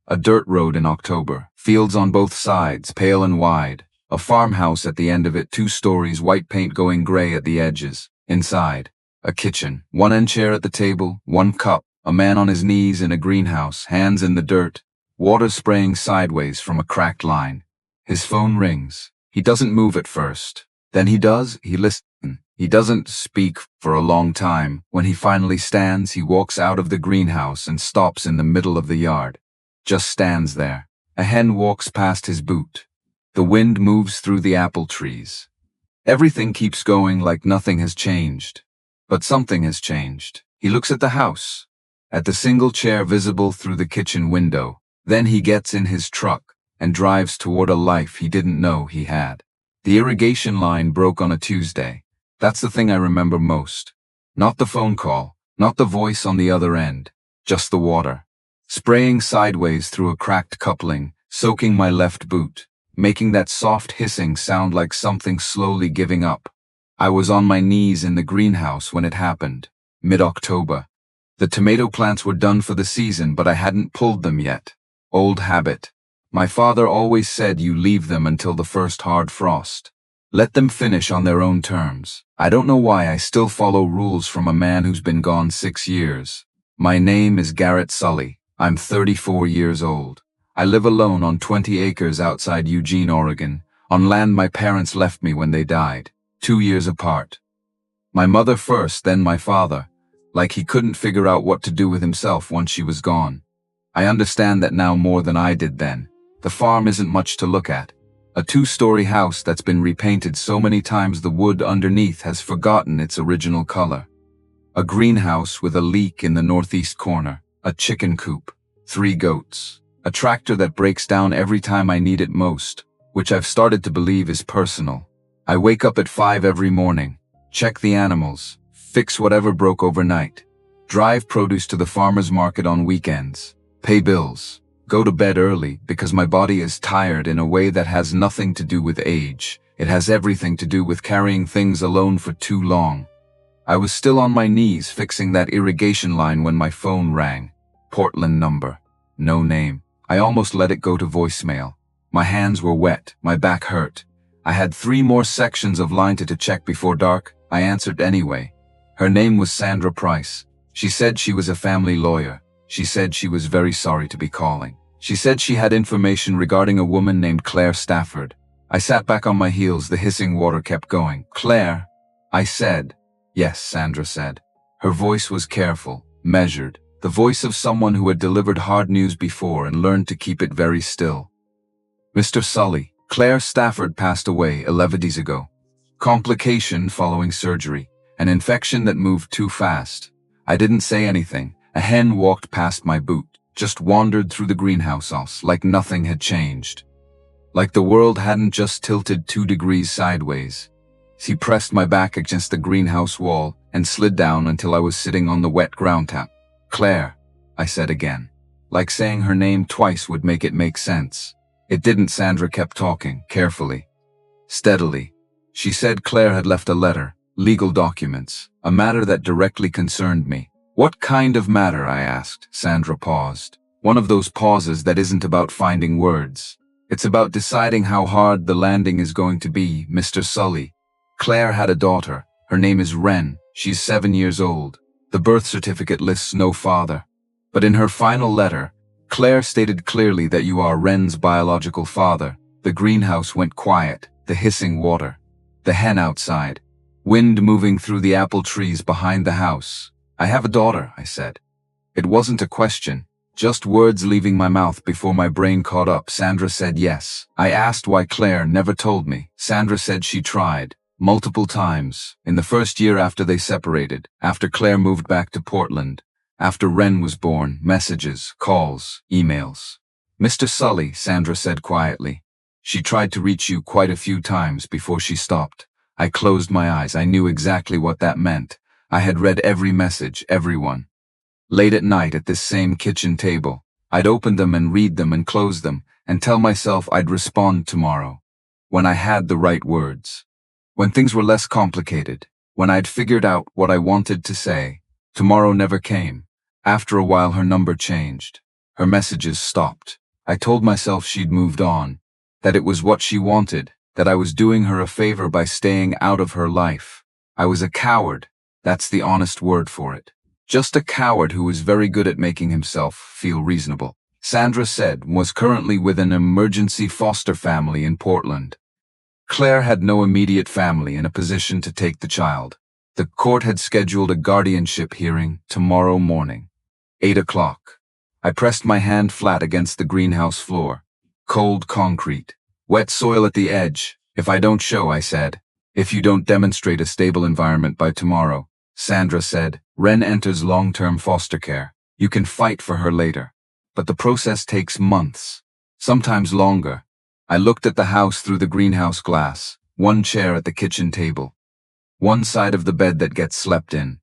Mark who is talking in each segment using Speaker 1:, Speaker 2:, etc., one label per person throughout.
Speaker 1: A dirt road in October, fields on both sides, pale and wide. A farmhouse at the end of it, 2 stories, white paint going gray at the edges. Inside, a kitchen, 1 end chair at the table, 1 cup, a man on his knees in a greenhouse, hands in the dirt, water spraying sideways from a cracked line. His phone rings. He doesn't move at first. Then he does, he listens. He doesn't speak for a long time. When he finally stands, he walks out of the greenhouse and stops in the middle of the yard. Just stands there. A hen walks past his boot. The wind moves through the apple trees. Everything keeps going like nothing has changed. But something has changed. He looks at the house, at the single chair visible through the kitchen window. Then he gets in his truck and drives toward a life he didn't know he had. The irrigation line broke on a Tuesday. That's the thing I remember most. Not the phone call, not the voice on the other end, just the water. Spraying sideways through a cracked coupling, soaking my left boot, making that soft hissing sound like something slowly giving up. I was on my knees in the greenhouse when it happened, mid-October. The tomato plants were done for the season, but I hadn't pulled them yet. Old habit. My father always said you leave them until the first hard frost. Let them finish on their own terms. I don't know why I still follow rules from a man who's been gone 6 years. My name is Garrett Sully. I'm 34 years old. I live alone on 20 acres outside Eugene, Oregon, on land my parents left me when they died, 2 years apart. My mother first, then my father, like he couldn't figure out what to do with himself once she was gone. I understand that now more than I did then. The farm isn't much to look at. A 2-story house that's been repainted so many times the wood underneath has forgotten its original color. A greenhouse with a leak in the northeast corner, a chicken coop, 3 goats, a tractor that breaks down every time I need it most, which I've started to believe is personal. I wake up at 5 every morning, check the animals, fix whatever broke overnight, drive produce to the farmer's market on weekends, pay bills, go to bed early because my body is tired in a way that has nothing to do with age. It has everything to do with carrying things alone for too long. I was still on my knees fixing that irrigation line when my phone rang. Portland number. No name. I almost let it go to voicemail. My hands were wet. My back hurt. I had 3 more sections of line to check before dark. I answered anyway. Her name was Sandra Price. She said she was a family lawyer. She said she was very sorry to be calling. She said she had information regarding a woman named Claire Stafford. I sat back on my heels. The hissing water kept going. Claire? I said. Yes, Sandra said. Her voice was careful, measured, the voice of someone who had delivered hard news before and learned to keep it very still. Mr. Sully, Claire Stafford passed away 11 days ago. Complication following surgery. An infection that moved too fast. I didn't say anything. A hen walked past my boot, just wandered through the greenhouse like nothing had changed. Like the world hadn't just tilted 2 degrees sideways. She pressed my back against the greenhouse wall and slid down until I was sitting on the wet ground tap. Claire, I said again. Like saying her name twice would make it make sense. It didn't. Sandra kept talking, carefully, steadily. She said Claire had left a letter, legal documents, a matter that directly concerned me. What kind of matter? I asked. Sandra paused. One of those pauses that isn't about finding words. It's about deciding how hard the landing is going to be, Mr. Sully. Claire had a daughter. Her name is Wren. She's 7 years old. The birth certificate lists no father. But in her final letter, Claire stated clearly that you are Wren's biological father. The greenhouse went quiet, the hissing water, the hen outside, wind moving through the apple trees behind the house. I have a daughter, I said. It wasn't a question, just words leaving my mouth before my brain caught up. Sandra said yes. I asked why Claire never told me. Sandra said she tried, multiple times, in the first year after they separated, after Claire moved back to Portland, after Wren was born, messages, calls, emails. Mr. Sully, Sandra said quietly. She tried to reach you quite a few times before she stopped. I closed my eyes. I knew exactly what that meant. I had read every message, everyone. Late at night at this same kitchen table, I'd open them and read them and close them and tell myself I'd respond tomorrow, when I had the right words, when things were less complicated, when I'd figured out what I wanted to say. Tomorrow never came. After a while her number changed. Her messages stopped. I told myself she'd moved on, that it was what she wanted, that I was doing her a favor by staying out of her life. I was a coward, that's the honest word for it. Just a coward who was very good at making himself feel reasonable. Sandra said was currently with an emergency foster family in Portland. Claire had no immediate family in a position to take the child. The court had scheduled a guardianship hearing tomorrow morning. 8 o'clock. I pressed my hand flat against the greenhouse floor. Cold concrete. Wet soil at the edge. If I don't show, I said. If you don't demonstrate a stable environment by tomorrow, Sandra said, Wren enters long-term foster care. You can fight for her later. But the process takes months. Sometimes longer. I looked at the house through the greenhouse glass. One chair at the kitchen table. One side of the bed that gets slept in.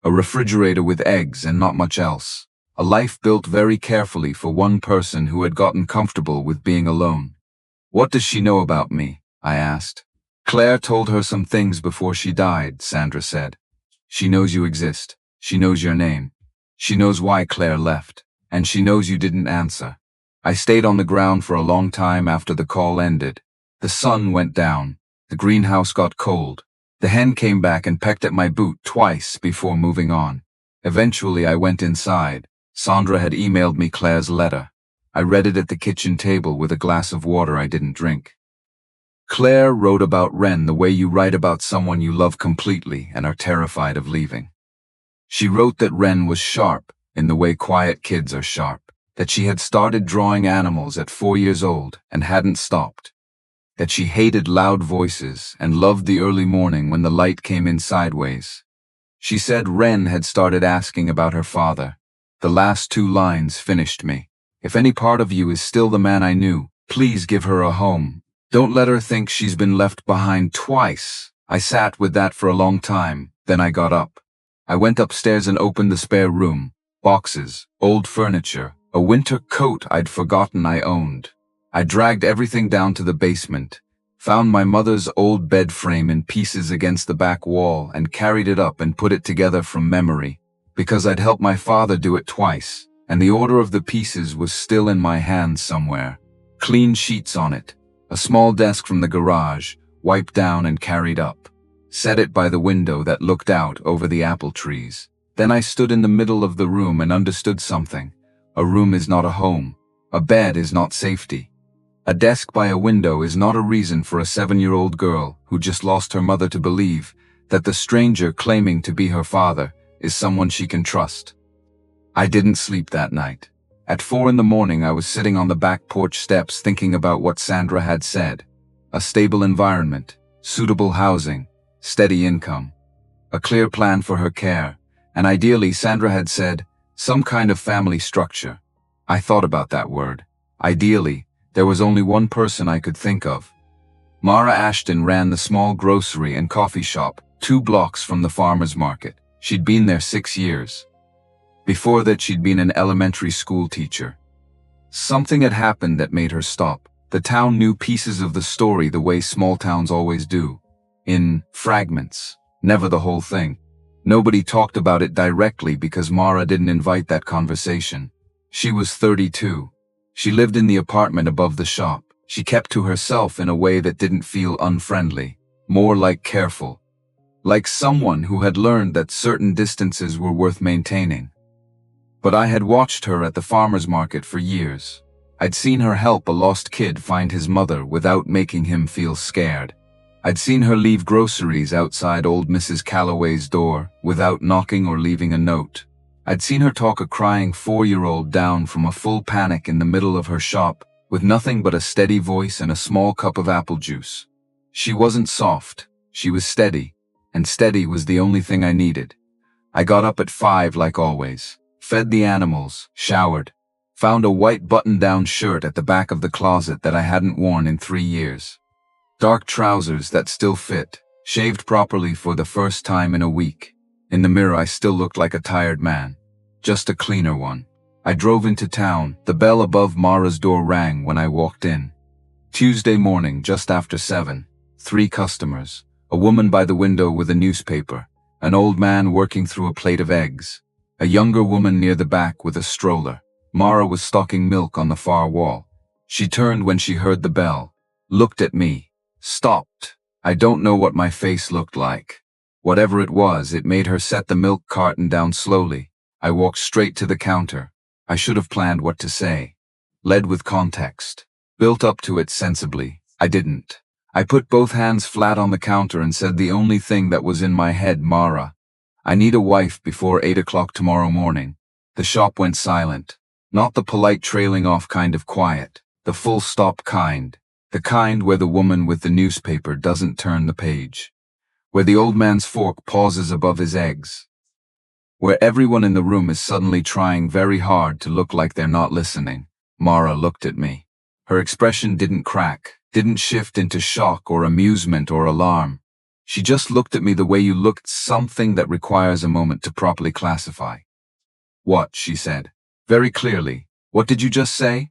Speaker 1: A refrigerator with eggs and not much else. A life built very carefully for one person who had gotten comfortable with being alone. What does she know about me? I asked. Claire told her some things before she died, Sandra said. She knows you exist. She knows your name. She knows why Claire left. And she knows you didn't answer. I stayed on the ground for a long time after the call ended. The sun went down. The greenhouse got cold. The hen came back and pecked at my boot twice before moving on. Eventually I went inside. Sandra had emailed me Claire's letter. I read it at the kitchen table with a glass of water I didn't drink. Claire wrote about Wren the way you write about someone you love completely and are terrified of leaving. She wrote that Wren was sharp in the way quiet kids are sharp, that she had started drawing animals at 4 years old and hadn't stopped, that she hated loud voices and loved the early morning when the light came in sideways. She said Wren had started asking about her father. The last 2 lines finished me. If any part of you is still the man I knew, please give her a home. Don't let her think she's been left behind twice. I sat with that for a long time, then I got up. I went upstairs and opened the spare room. Boxes, old furniture, a winter coat I'd forgotten I owned. I dragged everything down to the basement, found my mother's old bed frame in pieces against the back wall and carried it up and put it together from memory, because I'd helped my father do it twice, and the order of the pieces was still in my hands somewhere. Clean sheets on it, a small desk from the garage, wiped down and carried up. Set it by the window that looked out over the apple trees. Then I stood in the middle of the room and understood something. A room is not a home. A bed is not safety. A desk by a window is not a reason for a 7-year-old girl who just lost her mother to believe that the stranger claiming to be her father is someone she can trust. I didn't sleep that night. At 4 in the morning I was sitting on the back porch steps thinking about what Sandra had said. A stable environment, suitable housing, steady income, a clear plan for her care, and ideally, Sandra had said, some kind of family structure. I thought about that word. Ideally, there was only one person I could think of. Mara Ashton ran the small grocery and coffee shop 2 blocks from the farmer's market. She'd been there 6 years. Before that, she'd been an elementary school teacher. Something had happened that made her stop. The town knew pieces of the story the way small towns always do. In fragments, never the whole thing. Nobody talked about it directly because Mara didn't invite that conversation. She was 32. She lived in the apartment above the shop. She kept to herself in a way that didn't feel unfriendly, more like careful. Like someone who had learned that certain distances were worth maintaining. But I had watched her at the farmer's market for years. I'd seen her help a lost kid find his mother without making him feel scared. I'd seen her leave groceries outside old Mrs. Calloway's door without knocking or leaving a note. I'd seen her talk a crying 4-year-old down from a full panic in the middle of her shop with nothing but a steady voice and a small cup of apple juice. She wasn't soft, she was steady, and steady was the only thing I needed. I got up at 5 like always, fed the animals, showered, found a white button-down shirt at the back of the closet that I hadn't worn in 3 years. Dark trousers that still fit, shaved properly for the first time in a week. In the mirror I still looked like a tired man, just a cleaner one. I drove into town. The bell above Mara's door rang when I walked in. Tuesday morning, just after 7, 3 customers, a woman by the window with a newspaper, an old man working through a plate of eggs, a younger woman near the back with a stroller. Mara was stocking milk on the far wall. She turned when she heard the bell, looked at me, stopped. I don't know what my face looked like. Whatever it was, it made her set the milk carton down slowly. I walked straight to the counter. I should have planned what to say. Led with context. Built up to it sensibly. I didn't. I put both hands flat on the counter and said the only thing that was in my head, Mara. I need a wife before 8 o'clock tomorrow morning. The shop went silent. Not the polite trailing off kind of quiet. The full stop kind. The kind where the woman with the newspaper doesn't turn the page. Where the old man's fork pauses above his eggs. Where everyone in the room is suddenly trying very hard to look like they're not listening. Mara looked at me. Her expression didn't crack, didn't shift into shock or amusement or alarm. She just looked at me the way you look at something that requires a moment to properly classify. What? She said. Very clearly. What did you just say?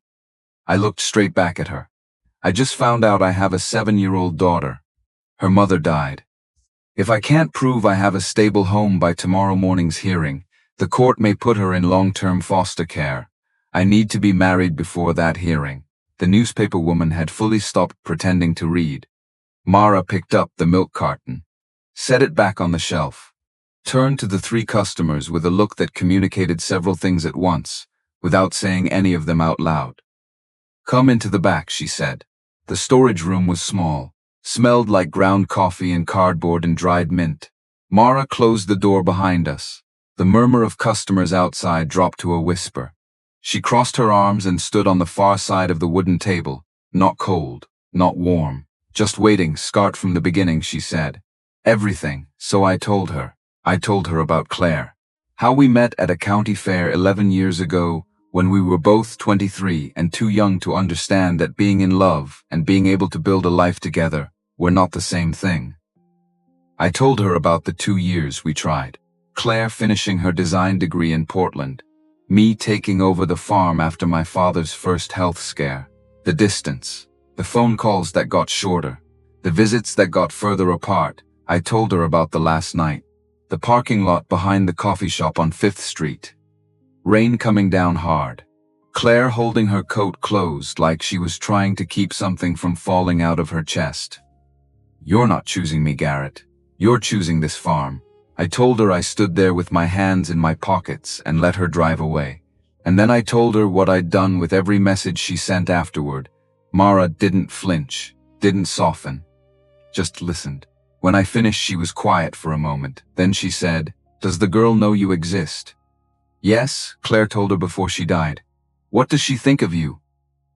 Speaker 1: I looked straight back at her. I just found out I have a 7-year-old daughter. Her mother died. If I can't prove I have a stable home by tomorrow morning's hearing, the court may put her in long-term foster care. I need to be married before that hearing. The newspaper woman had fully stopped pretending to read. Mara picked up the milk carton, set it back on the shelf, turned to the 3 customers with a look that communicated several things at once, without saying any of them out loud. Come into the back, she said. The storage room was small, smelled like ground coffee and cardboard and dried mint. Mara closed the door behind us. The murmur of customers outside dropped to a whisper. She crossed her arms and stood on the far side of the wooden table, not cold, not warm, just waiting. Start from the beginning, she said. Everything, so I told her. I told her about Claire. How we met at a county fair 11 years ago, when we were both 23 and too young to understand that being in love and being able to build a life together were not the same thing. I told her about the 2 years we tried. Claire finishing her design degree in Portland. Me taking over the farm after my father's first health scare. The distance. The phone calls that got shorter. The visits that got further apart. I told her about the last night. The parking lot behind the coffee shop on 5th Street. Rain coming down hard. Claire holding her coat closed like she was trying to keep something from falling out of her chest. You're not choosing me, Garrett. You're choosing this farm. I told her I stood there with my hands in my pockets and let her drive away. And then I told her what I'd done with every message she sent afterward. Mara didn't flinch, didn't soften. Just listened. When I finished, she was quiet for a moment. Then she said, "Does the girl know you exist?" "Yes," Claire told her before she died. "What does she think of you?"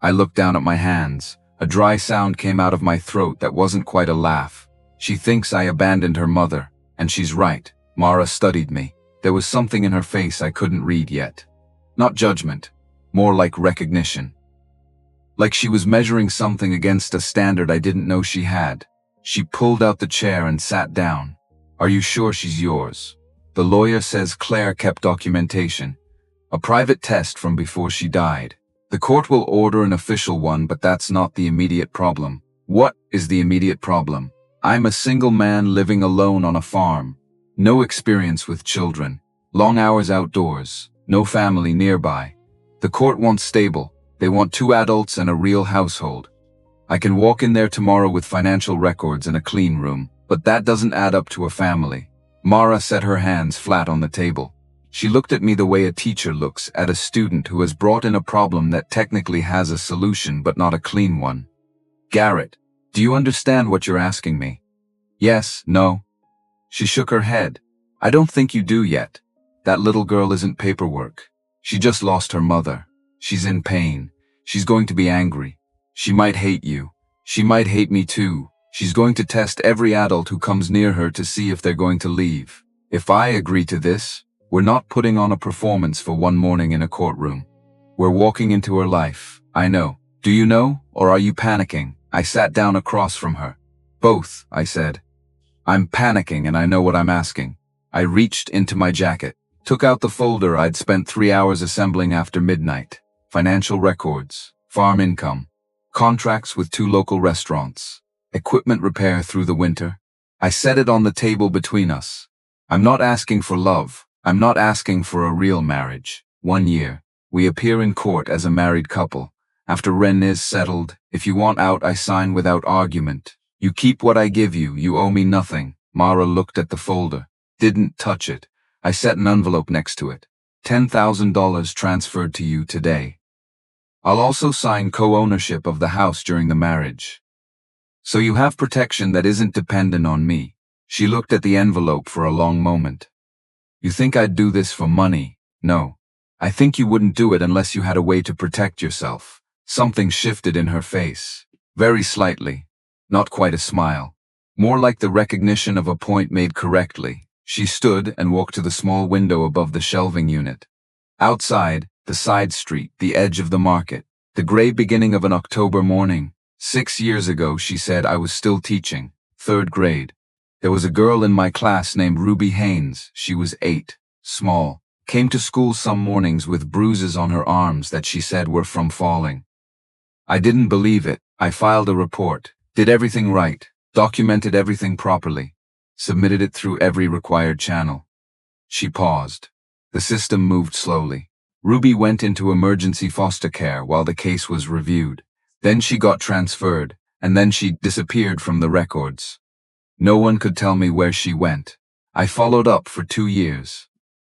Speaker 1: I looked down at my hands. A dry sound came out of my throat that wasn't quite a laugh. She thinks I abandoned her mother. And she's right. Mara studied me. There was something in her face I couldn't read yet. Not judgment, more like recognition. Like she was measuring something against a standard I didn't know she had. She pulled out the chair and sat down. "Are you sure she's yours?" "The lawyer says Claire kept documentation. A private test from before she died. The court will order an official one, but that's not the immediate problem." "What is the immediate problem?" "I'm a single man living alone on a farm. No experience with children. Long hours outdoors. No family nearby. The court wants stable. They want 2 adults and a real household. I can walk in there tomorrow with financial records and a clean room, but that doesn't add up to a family." Mara set her hands flat on the table. She looked at me the way a teacher looks at a student who has brought in a problem that technically has a solution but not a clean one. "Garrett, do you understand what you're asking me?" "Yes, no." She shook her head. "I don't think you do yet. That little girl isn't paperwork. She just lost her mother. She's in pain. She's going to be angry. She might hate you. She might hate me too. She's going to test every adult who comes near her to see if they're going to leave. If I agree to this, we're not putting on a performance for one morning in a courtroom. We're walking into her life. I know. Do you know, or are you panicking?" I sat down across from her. "Both," I said. "I'm panicking and I know what I'm asking." I reached into my jacket, took out the folder I'd spent 3 hours assembling after midnight. Financial records, farm income, contracts with 2 local restaurants, equipment repair through the winter. I set it on the table between us. I'm not asking for love. I'm not asking for a real marriage. 1 year. We appear in court as a married couple. After rent is settled, if you want out, I sign without argument. You keep what I give you, you owe me nothing. Mara looked at the folder. Didn't touch it. I set an envelope next to it. $10,000 transferred to you today. I'll also sign co-ownership of the house during the marriage. So you have protection that isn't dependent on me. She looked at the envelope for a long moment. You think I'd do this for money? No. I think you wouldn't do it unless you had a way to protect yourself. Something shifted in her face. Very slightly. Not quite a smile. More like the recognition of a point made correctly. She stood and walked to the small window above the shelving unit. Outside, the side street, the edge of the market, the gray beginning of an October morning. 6 years ago, she said, I was still teaching, 3rd grade. There was a girl in my class named Ruby Haynes. She was 8, small, came to school some mornings with bruises on her arms that she said were from falling. I didn't believe it. I filed a report, did everything right, documented everything properly, submitted it through every required channel. She paused. The system moved slowly. Ruby went into emergency foster care while the case was reviewed. Then she got transferred, and then she disappeared from the records. No one could tell me where she went. I followed up for 2 years.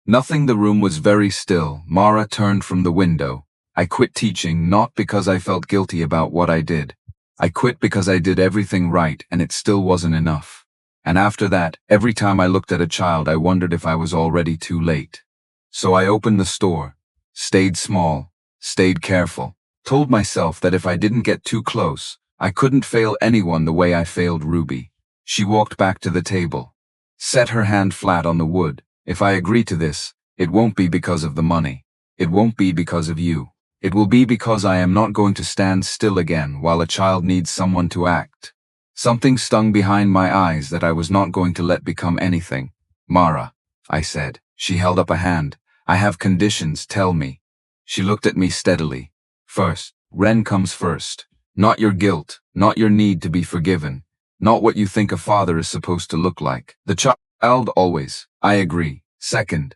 Speaker 1: Nothing. The room was very still. Mara turned from the window. I quit teaching not because I felt guilty about what I did. I quit because I did everything right and it still wasn't enough. And after that, every time I looked at a child, I wondered if I was already too late. So I opened the store, stayed small, stayed careful, told myself that if I didn't get too close, I couldn't fail anyone the way I failed Ruby. She walked back to the table, set her hand flat on the wood. If I agree to this, it won't be because of the money. It won't be because of you. It will be because I am not going to stand still again while a child needs someone to act. Something stung behind my eyes that I was not going to let become anything. Mara, I said. She held up a hand. I have conditions, tell me. She looked at me steadily. First, Ren comes first. Not your guilt, not your need to be forgiven, not what you think a father is supposed to look like. The child always. I agree. Second,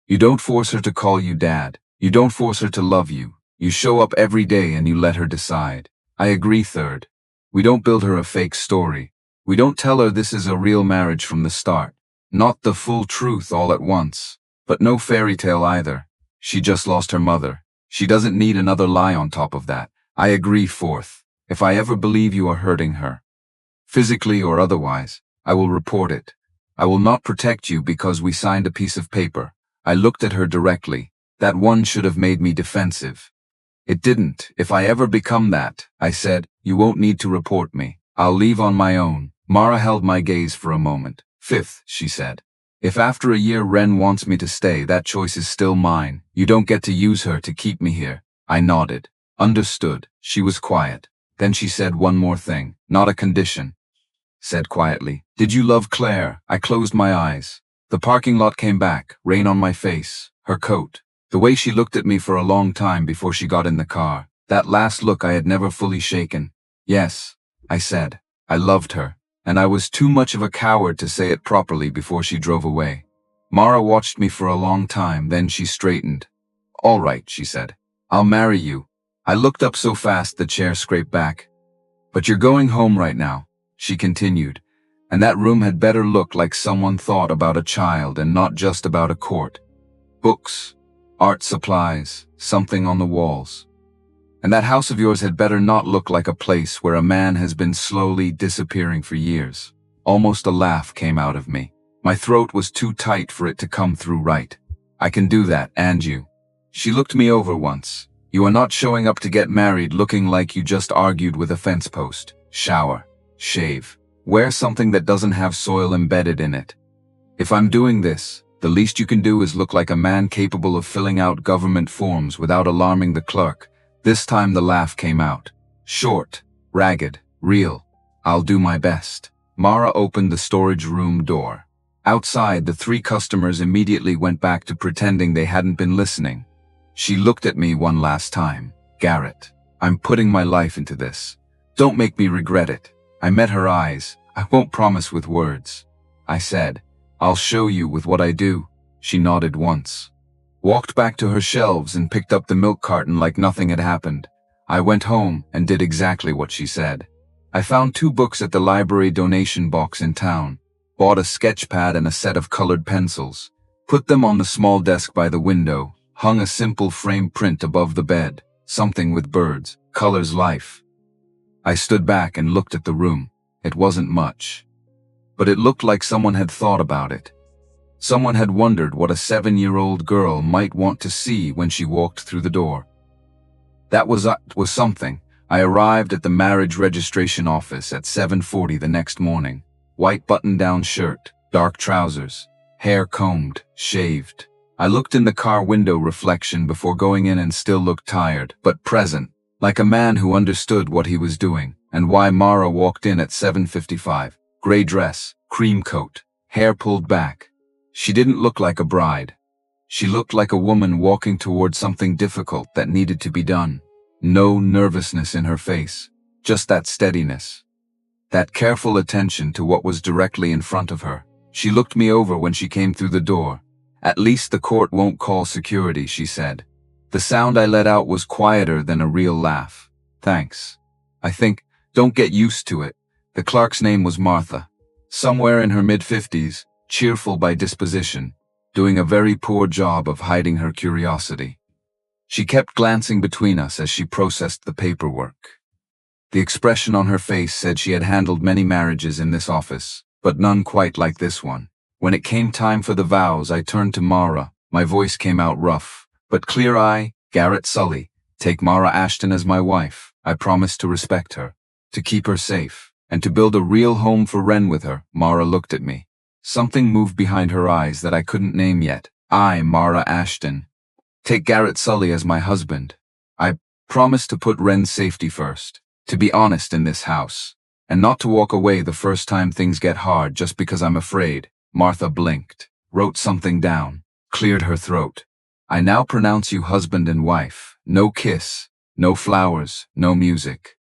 Speaker 1: you don't force her to call you dad. You don't force her to love you. You show up every day and you let her decide. I agree. Third, we don't build her a fake story. We don't tell her this is a real marriage from the start. Not the full truth all at once. But no fairy tale either. She just lost her mother. She doesn't need another lie on top of that. I agree. Fourth, if I ever believe you are hurting her, physically or otherwise, I will report it. I will not protect you because we signed a piece of paper. I looked at her directly. That one should have made me defensive. It didn't. If I ever become that, I said, you won't need to report me. I'll leave on my own. Mara held my gaze for a moment. Fifth, she said. If after a year Ren wants me to stay, that choice is still mine. You don't get to use her to keep me here. I nodded. Understood. She was quiet. Then she said one more thing. Not a condition. Said quietly. Did you love Claire? I closed my eyes. The parking lot came back, rain on my face, her coat. The way she looked at me for a long time before she got in the car. That last look I had never fully shaken. Yes, I said. I loved her. And I was too much of a coward to say it properly before she drove away. Mara watched me for a long time, then she straightened. All right, she said. I'll marry you. I looked up so fast the chair scraped back. But you're going home right now, she continued. And that room had better look like someone thought about a child and not just about a court. Books, art supplies, something on the walls. And that house of yours had better not look like a place where a man has been slowly disappearing for years. Almost a laugh came out of me. My throat was too tight for it to come through right. I can do that, and you. She looked me over once. You are not showing up to get married looking like you just argued with a fence post. Shower. Shave. Wear something that doesn't have soil embedded in it. If I'm doing this, the least you can do is look like a man capable of filling out government forms without alarming the clerk. This time the laugh came out. Short, ragged, real. I'll do my best. Mara opened the storage room door. Outside, the 3 customers immediately went back to pretending they hadn't been listening. She looked at me one last time. Garrett, I'm putting my life into this. Don't make me regret it. I met her eyes. I won't promise with words. I said, I'll show you with what I do. She nodded once. walked back to her shelves and picked up the milk carton like nothing had happened. I went home and did exactly what she said. I found 2 books at the library donation box in town, bought a sketch pad and a set of colored pencils, put them on the small desk by the window, hung a simple frame print above the bed, something with birds, colors, life. I stood back and looked at the room. It wasn't much, but it looked like someone had thought about it. Someone had wondered what a 7-year-old girl might want to see when she walked through the door. That was something. I arrived at the marriage registration office at 7:40 the next morning. White button-down shirt, dark trousers, hair combed, shaved. I looked in the car window reflection before going in and still looked tired, but present, like a man who understood what he was doing and why Mara walked in at 7:55. Gray dress, cream coat, hair pulled back. She didn't look like a bride. She looked like a woman walking toward something difficult that needed to be done. No nervousness in her face, just that steadiness, that careful attention to what was directly in front of her. She looked me over when she came through the door. "At least the court won't call security," she said. The sound I let out was quieter than a real laugh. "Thanks. I think, don't get used to it." The clerk's name was Martha. Somewhere in her mid-50s, cheerful by disposition, doing a very poor job of hiding her curiosity. She kept glancing between us as she processed the paperwork. The expression on her face said she had handled many marriages in this office, but none quite like this one. When it came time for the vows, I turned to Mara. My voice came out rough, but clear. Garrett Sully, take Mara Ashton as my wife. I promised to respect her, to keep her safe, and to build a real home for Wren with her. Mara looked at me. Something moved behind her eyes that I couldn't name yet. I, Mara Ashton, take Garrett Sully as my husband. I promised to put Wren's safety first, to be honest in this house, and not to walk away the first time things get hard just because I'm afraid. Martha blinked, wrote something down, cleared her throat. "I now pronounce you husband and wife. No kiss, no flowers, no music."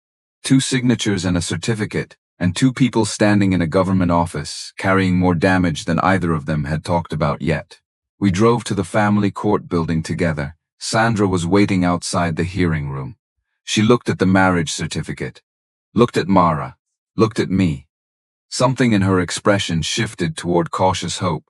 Speaker 1: 2 signatures and a certificate, and 2 people standing in a government office, carrying more damage than either of them had talked about yet. We drove to the family court building together. Sandra was waiting outside the hearing room. She looked at the marriage certificate, looked at Mara, looked at me. Something in her expression shifted toward cautious hope.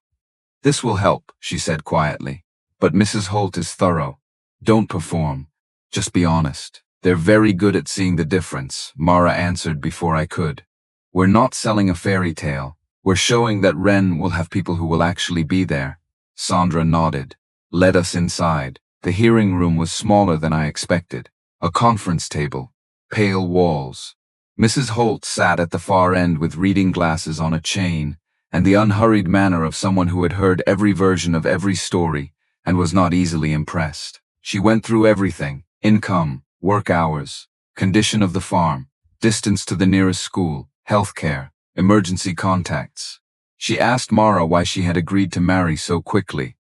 Speaker 1: "This will help," she said quietly. "But Mrs. Holt is thorough. Don't perform. Just be honest." "They're very good at seeing the difference," Mara answered before I could. "We're not selling a fairy tale. We're showing that Wren will have people who will actually be there." Sandra nodded, led us inside. The hearing room was smaller than I expected. A conference table, pale walls. Mrs. Holt sat at the far end with reading glasses on a chain, and the unhurried manner of someone who had heard every version of every story and was not easily impressed. She went through everything: income, work hours, condition of the farm, distance to the nearest school, health care, emergency contacts. She asked Mara why she had agreed to marry so quickly,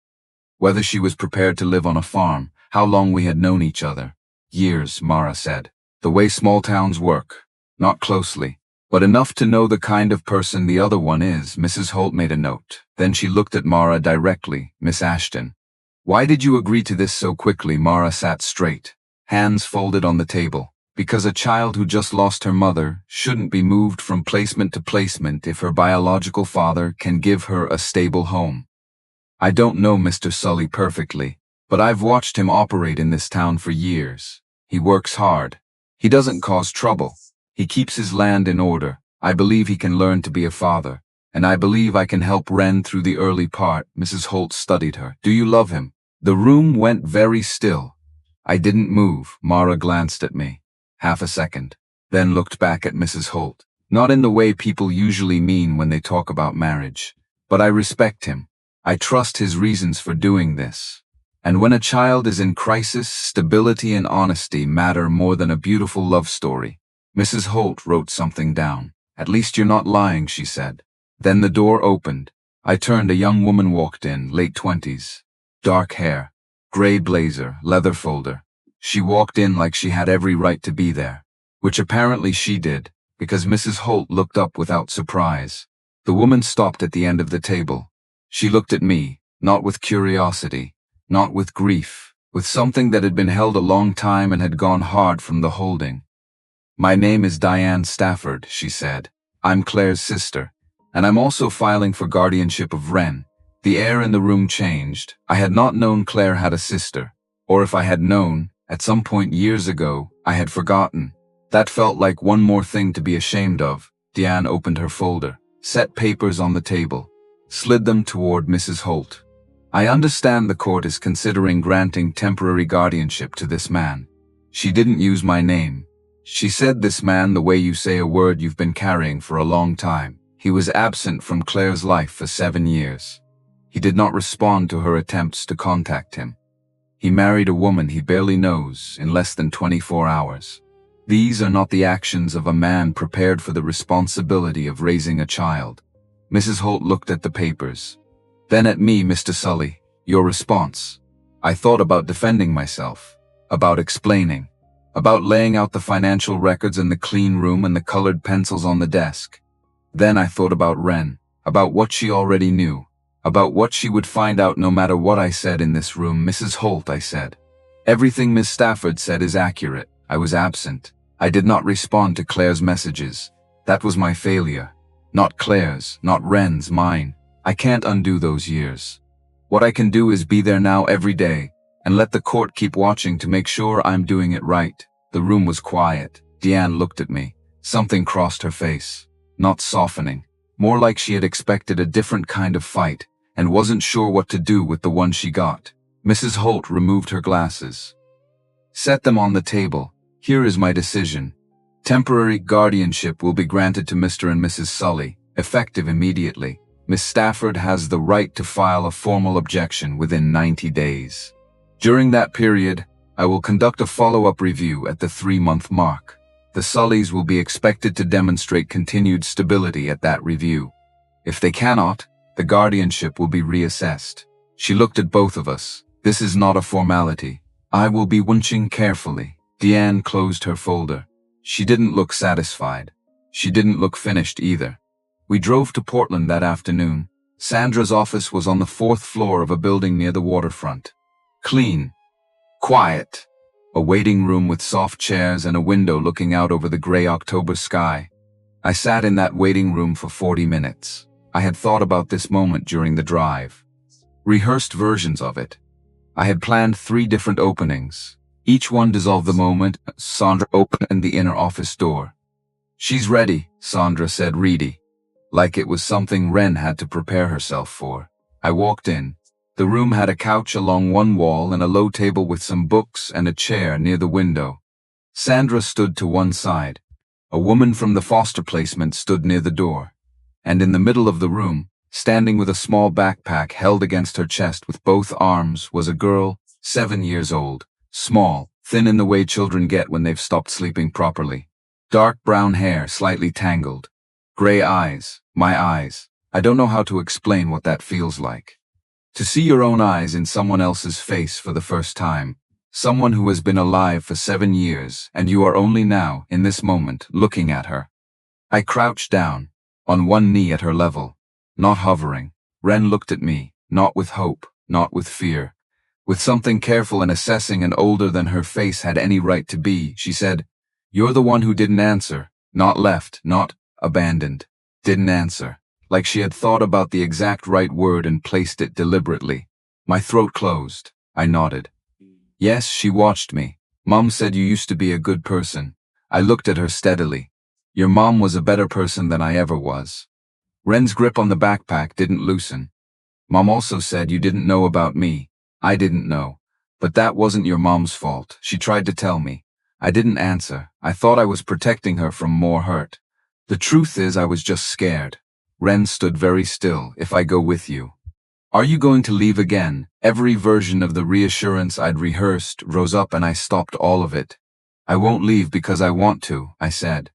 Speaker 1: whether she was prepared to live on a farm, how long we had known each other. "Years," Mara said. "The way small towns work. Not closely, but enough to know the kind of person the other one is." Mrs. Holt made a note. Then she looked at Mara directly. "Miss Ashton, why did you agree to this so quickly?" Mara sat straight, hands folded on the table. "Because a child who just lost her mother shouldn't be moved from placement to placement if her biological father can give her a stable home. I don't know Mr. Sully perfectly, but I've watched him operate in this town for years. He works hard. He doesn't cause trouble. He keeps his land in order. I believe he can learn to be a father, and I believe I can help Wren through the early part." Mrs. Holt studied her. "Do you love him?" The room went very still. I didn't move. Mara glanced at me. Half a second, then looked back at Mrs. Holt. "Not in the way people usually mean when they talk about marriage, but I respect him. I trust his reasons for doing this. And when a child is in crisis, stability and honesty matter more than a beautiful love story." Mrs. Holt wrote something down. "At least you're not lying," she said. Then the door opened. I turned. A young woman walked in, late 20s. Dark hair, gray blazer, leather folder. She walked in like she had every right to be there, which apparently she did, because Mrs. Holt looked up without surprise. The woman stopped at the end of the table. She looked at me, not with curiosity, not with grief, with something that had been held a long time and had gone hard from the holding. "My name is Diane Stafford," she said. "I'm Claire's sister, and I'm also filing for guardianship of Wren." The air in the room changed. I had not known Claire had a sister, or if I had known, at some point years ago, I had forgotten. That felt like one more thing to be ashamed of. Diane opened her folder, set papers on the table, slid them toward Mrs. Holt. "I understand the court is considering granting temporary guardianship to this man." She didn't use my name. She said this man the way you say a word you've been carrying for a long time. He was absent from Claire's life for 7 years. He did not respond to her attempts to contact him. He married a woman he barely knows in less than 24 hours. These are not the actions of a man prepared for the responsibility of raising a child. Mrs. Holt looked at the papers. Then at me, Mr. Sully. Your response. I thought about defending myself, about explaining, about laying out the financial records in the clean room and the colored pencils on the desk. Then I thought about Wren, about what she already knew, about what she would find out no matter what I said in this room. "Mrs. Holt," I said, "everything Miss Stafford said is accurate. I was absent. I did not respond to Claire's messages. That was my failure. Not Claire's, not Wren's, mine. I can't undo those years. What I can do is be there now every day, and let the court keep watching to make sure I'm doing it right." The room was quiet. Deanne looked at me. Something crossed her face. Not softening. More like she had expected a different kind of fight, and wasn't sure what to do with the one she got. Mrs. Holt removed her glasses. "Set them on the table. Here is my decision. Temporary guardianship will be granted to Mr. and Mrs. Sully, effective immediately. Miss Stafford has the right to file a formal objection within 90 days. During that period, I will conduct a follow-up review at the 3-month mark. The Sullys will be expected to demonstrate continued stability at that review. If they cannot, the guardianship will be reassessed." She looked at both of us. "This is not a formality. I will be watching carefully." Deanne closed her folder. She didn't look satisfied. She didn't look finished either. We drove to Portland that afternoon. Sandra's office was on the 4th floor of a building near the waterfront. Clean. Quiet. A waiting room with soft chairs and a window looking out over the gray October sky. I sat in that waiting room for 40 minutes. I had thought about this moment during the drive. Rehearsed versions of it. I had planned 3 different openings. Each one dissolved the moment Sandra opened the inner office door. "She's ready," Sandra said, ready, like it was something Wren had to prepare herself for. I walked in. The room had a couch along one wall and a low table with some books and a chair near the window. Sandra stood to one side. A woman from the foster placement stood near the door. And in the middle of the room, standing with a small backpack held against her chest with both arms, was a girl, 7 years old, small, thin in the way children get when they've stopped sleeping properly. Dark brown hair, slightly tangled. Gray eyes, my eyes. I don't know how to explain what that feels like. To see your own eyes in someone else's face for the first time. Someone who has been alive for 7 years, and you are only now, in this moment, looking at her. I crouched down, on one knee at her level, not hovering. Wren looked at me, not with hope, not with fear. With something careful and assessing and older than her face had any right to be. She said, "You're the one who didn't answer, not left, not abandoned. Didn't answer." Like she had thought about the exact right word and placed it deliberately. My throat closed. I nodded. "Yes," she watched me. "Mom said you used to be a good person." I looked at her steadily. "Your mom was a better person than I ever was." Wren's grip on the backpack didn't loosen. "Mom also said you didn't know about me." I didn't know. "But that wasn't your mom's fault. She tried to tell me." I didn't answer. I thought I was protecting her from more hurt. "The truth is I was just scared." Wren stood very still. "If I go with you." "Are you going to leave again?" Every version of the reassurance I'd rehearsed rose up and I stopped all of it. "I won't leave because I want to," I said.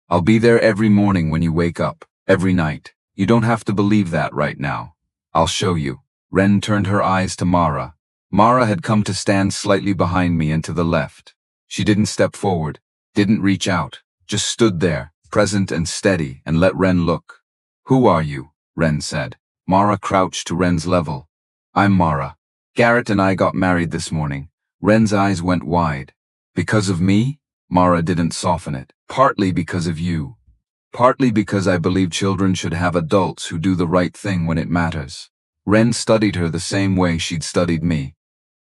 Speaker 1: "I'll be there every morning when you wake up, every night. You don't have to believe that right now. I'll show you." Wren turned her eyes to Mara. Mara had come to stand slightly behind me and to the left. She didn't step forward, didn't reach out, just stood there, present and steady, and let Wren look. "Who are you?" Wren said. Mara crouched to Wren's level. "I'm Mara." Garrett and I got married this morning. Wren's eyes went wide. Because of me? Mara didn't soften it. Partly because of you. Partly because I believe children should have adults who do the right thing when it matters. Wren studied her the same way she'd studied me.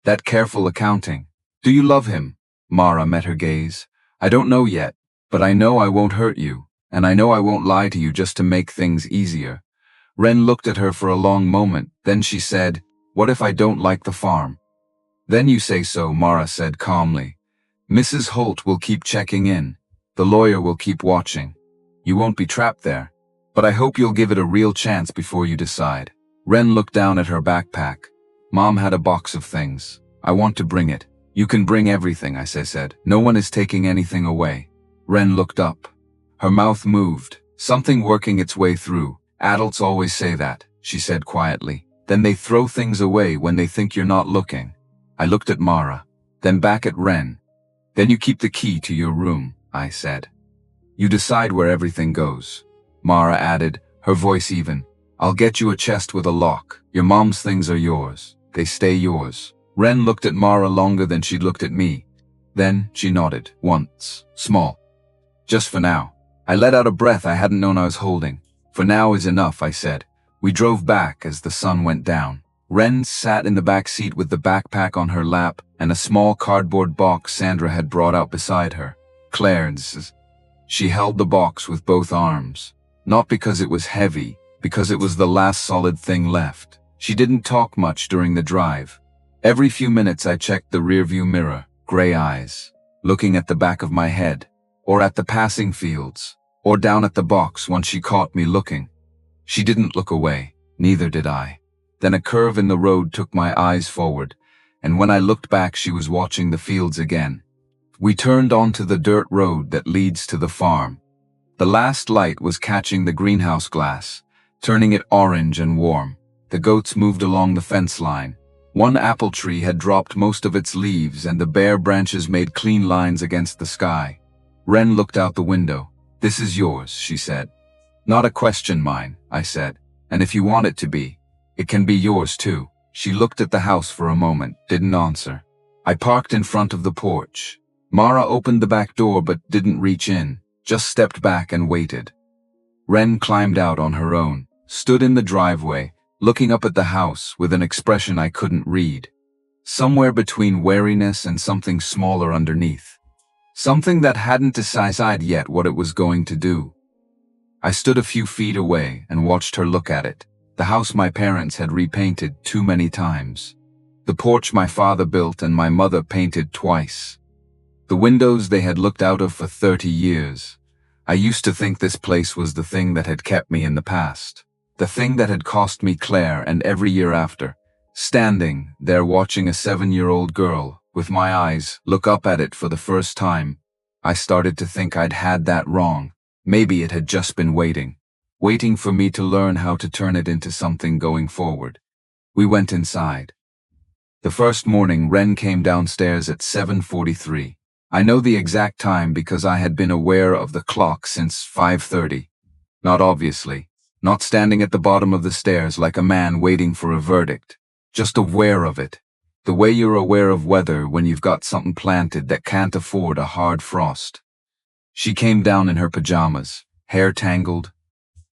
Speaker 1: That careful accounting. Do you love him? Mara met her gaze. I don't know yet, but I know I won't hurt you, and I know I won't lie to you just to make things easier. Wren looked at her for a long moment, then she said, What if I don't like the farm? Then you say so, Mara said calmly. Mrs. Holt will keep checking in. The lawyer will keep watching. You won't be trapped there, but I hope you'll give it a real chance before you decide. Wren looked down at her backpack. Mom had a box of things. I want to bring it. You can bring everything, I said. No one is taking anything away. Wren looked up. Her mouth moved, something working its way through. Adults always say that, she said quietly. Then they throw things away when they think you're not looking. I looked at Mara, then back at Wren. Then you keep the key to your room, I said. You decide where everything goes. Mara added, her voice even. I'll get you a chest with a lock. Your mom's things are yours. They stay yours. Wren looked at Mara longer than she'd looked at me. Then she nodded, once, small. Just for now. I let out a breath I hadn't known I was holding. For now is enough, I said. We drove back as the sun went down. Wren sat in the back seat with the backpack on her lap and a small cardboard box Sandra had brought out beside her. Claire's. She held the box with both arms. Not because it was heavy, because it was the last solid thing left. She didn't talk much during the drive. Every few minutes I checked the rearview mirror, gray eyes, looking at the back of my head, or at the passing fields, or down at the box once she caught me looking. She didn't look away, neither did I. Then a curve in the road took my eyes forward, and when I looked back she was watching the fields again. We turned onto the dirt road that leads to the farm. The last light was catching the greenhouse glass, turning it orange and warm. The goats moved along the fence line. One apple tree had dropped most of its leaves and the bare branches made clean lines against the sky. Wren looked out the window. This is yours, she said. Not a question, mine, I said. And if you want it to be, it can be yours too. She looked at the house for a moment, didn't answer. I parked in front of the porch. Mara opened the back door but didn't reach in, just stepped back and waited. Wren climbed out on her own, stood in the driveway, looking up at the house with an expression I couldn't read. Somewhere between wariness and something smaller underneath. Something that hadn't decided yet what it was going to do. I stood a few feet away and watched her look at it. The house my parents had repainted too many times. The porch my father built and my mother painted twice. The windows they had looked out of for 30 years. I used to think this place was the thing that had kept me in the past. The thing that had cost me Claire and every year after. Standing there watching a 7-year-old girl, with my eyes, look up at it for the first time. I started to think I'd had that wrong. Maybe it had just been waiting for me to learn how to turn it into something going forward. We went inside. The first morning Wren came downstairs at 7:43. I know the exact time because I had been aware of the clock since 5:30. Not obviously, not standing at the bottom of the stairs like a man waiting for a verdict, just aware of it. The way you're aware of weather when you've got something planted that can't afford a hard frost. She came down in her pajamas, hair tangled,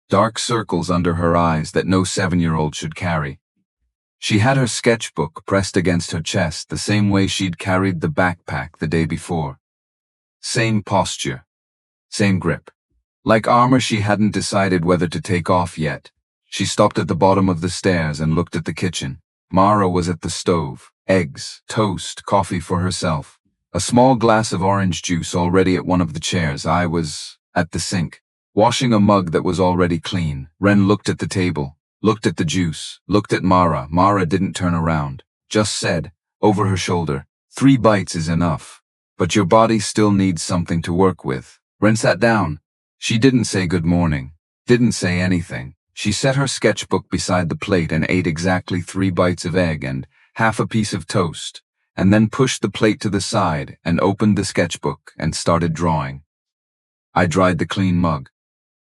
Speaker 1: dark circles under her eyes that no 7-year-old should carry. She had her sketchbook pressed against her chest the same way she'd carried the backpack the day before. Same posture, same grip. Like armor she hadn't decided whether to take off yet. She stopped at the bottom of the stairs and looked at the kitchen. Mara was at the stove, eggs, toast, coffee for herself. A small glass of orange juice already at one of the chairs. I was at the sink, washing a mug that was already clean. Wren looked at the table. Looked at the juice, looked at Mara. Mara didn't turn around, just said, over her shoulder, 3 bites is enough. But your body still needs something to work with. Wren sat down. She didn't say good morning, didn't say anything. She set her sketchbook beside the plate and ate exactly 3 bites of egg and half a piece of toast, and then pushed the plate to the side and opened the sketchbook and started drawing. I dried the clean mug,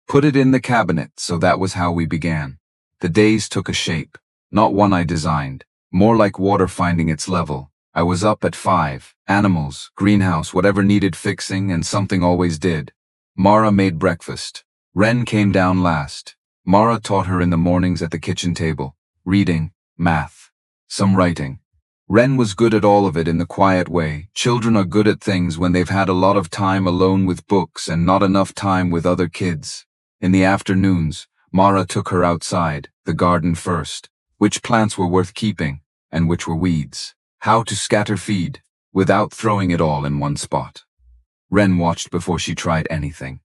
Speaker 1: put it in the cabinet, so that was how we began. The days took a shape, not one I designed. More like water finding its level. I was up at 5. Animals, greenhouse, whatever needed fixing, and something always did. Mara made breakfast. Ren came down last. Mara taught her in the mornings at the kitchen table. Reading, math, some writing. Ren was good at all of it in the quiet way. Children are good at things when they've had a lot of time alone with books and not enough time with other kids. In the afternoons, Mara took her outside, the garden first. Which plants were worth keeping, and which were weeds. How to scatter feed, without throwing it all in one spot. Ren watched before she tried anything.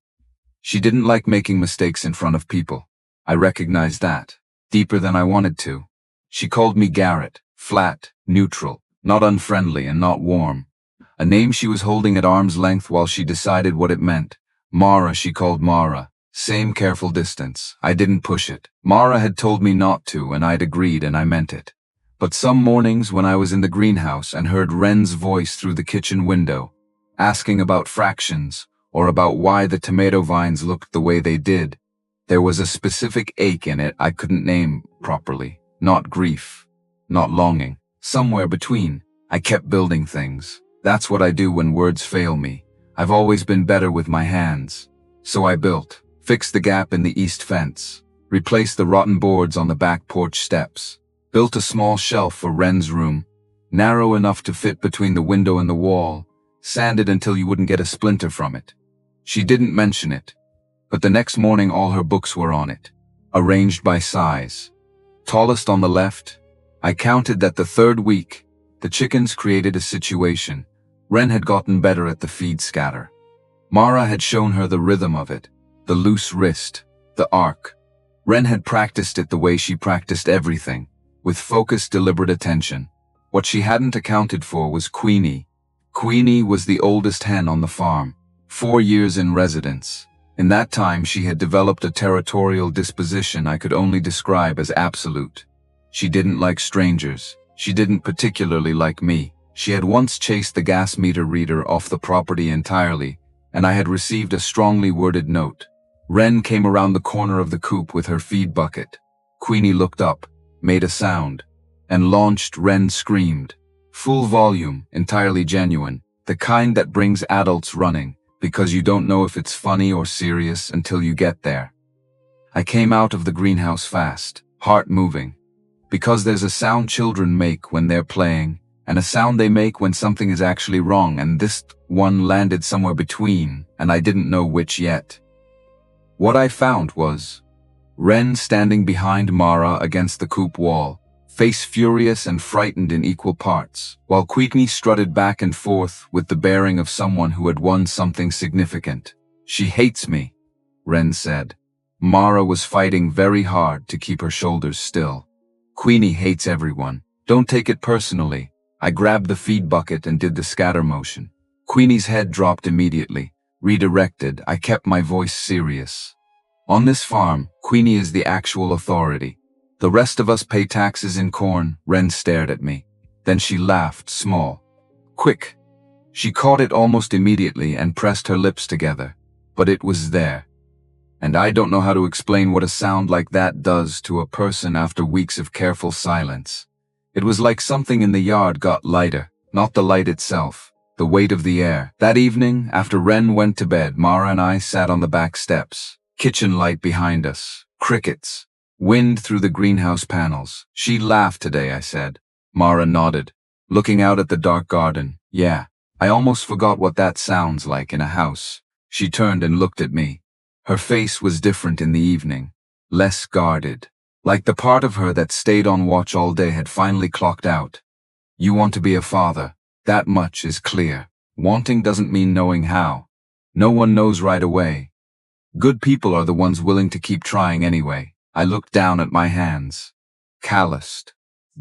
Speaker 1: She didn't like making mistakes in front of people. I recognized that, deeper than I wanted to. She called me Garrett, flat, neutral, not unfriendly and not warm. A name she was holding at arm's length while she decided what it meant. Mara she called Mara. Same careful distance. I didn't push it. Mara had told me not to, and I'd agreed, and I meant it. But some mornings when I was in the greenhouse and heard Ren's voice through the kitchen window, asking about fractions, or about why the tomato vines looked the way they did, there was a specific ache in it I couldn't name properly. Not grief, not longing. Somewhere between. I kept building things. That's what I do when words fail me. I've always been better with my hands. So I built. Fixed the gap in the east fence. Replaced the rotten boards on the back porch steps. Built a small shelf for Ren's room. Narrow enough to fit between the window and the wall. Sanded until you wouldn't get a splinter from it. She didn't mention it. But the next morning all her books were on it. Arranged by size. Tallest on the left. I counted that the third week, the chickens created a situation. Ren had gotten better at the feed scatter. Mara had shown her the rhythm of it, the loose wrist, the arc. Ren had practiced it the way she practiced everything, with focused, deliberate attention. What she hadn't accounted for was Queenie. Queenie was the oldest hen on the farm, 4 years in residence. In that time she had developed a territorial disposition I could only describe as absolute. She didn't like strangers. She didn't particularly like me. She had once chased the gas meter reader off the property entirely, and I had received a strongly worded note. Ren came around the corner of the coop with her feed bucket. Queenie looked up, made a sound, and launched. Ren screamed. Full volume, entirely genuine, the kind that brings adults running, because you don't know if it's funny or serious until you get there. I came out of the greenhouse fast, heart moving. Because there's a sound children make when they're playing, and a sound they make when something is actually wrong, and this one landed somewhere between, and I didn't know which yet. What I found was Ren standing behind Mara against the coop wall, face furious and frightened in equal parts, while Queenie strutted back and forth with the bearing of someone who had won something significant. She hates me, Ren said. Mara was fighting very hard to keep her shoulders still. Queenie hates everyone. Don't take it personally. I grabbed the feed bucket and did the scatter motion. Queenie's head dropped immediately. Redirected, I kept my voice serious. On this farm, Queenie is the actual authority. The rest of us pay taxes in corn. Ren stared at me. Then she laughed, small. Quick. She caught it almost immediately and pressed her lips together. But it was there. And I don't know how to explain what a sound like that does to a person after weeks of careful silence. It was like something in the yard got lighter, not the light itself, the weight of the air. That evening, after Ren went to bed, Mara and I sat on the back steps. Kitchen light behind us. Crickets. Wind through the greenhouse panels. She laughed today, I said. Mara nodded, looking out at the dark garden. Yeah, I almost forgot what that sounds like in a house. She turned and looked at me. Her face was different in the evening, less guarded, like the part of her that stayed on watch all day had finally clocked out. You want to be a father, that much is clear. Wanting doesn't mean knowing how. No one knows right away. Good people are the ones willing to keep trying anyway. I looked down at my hands. Calloused.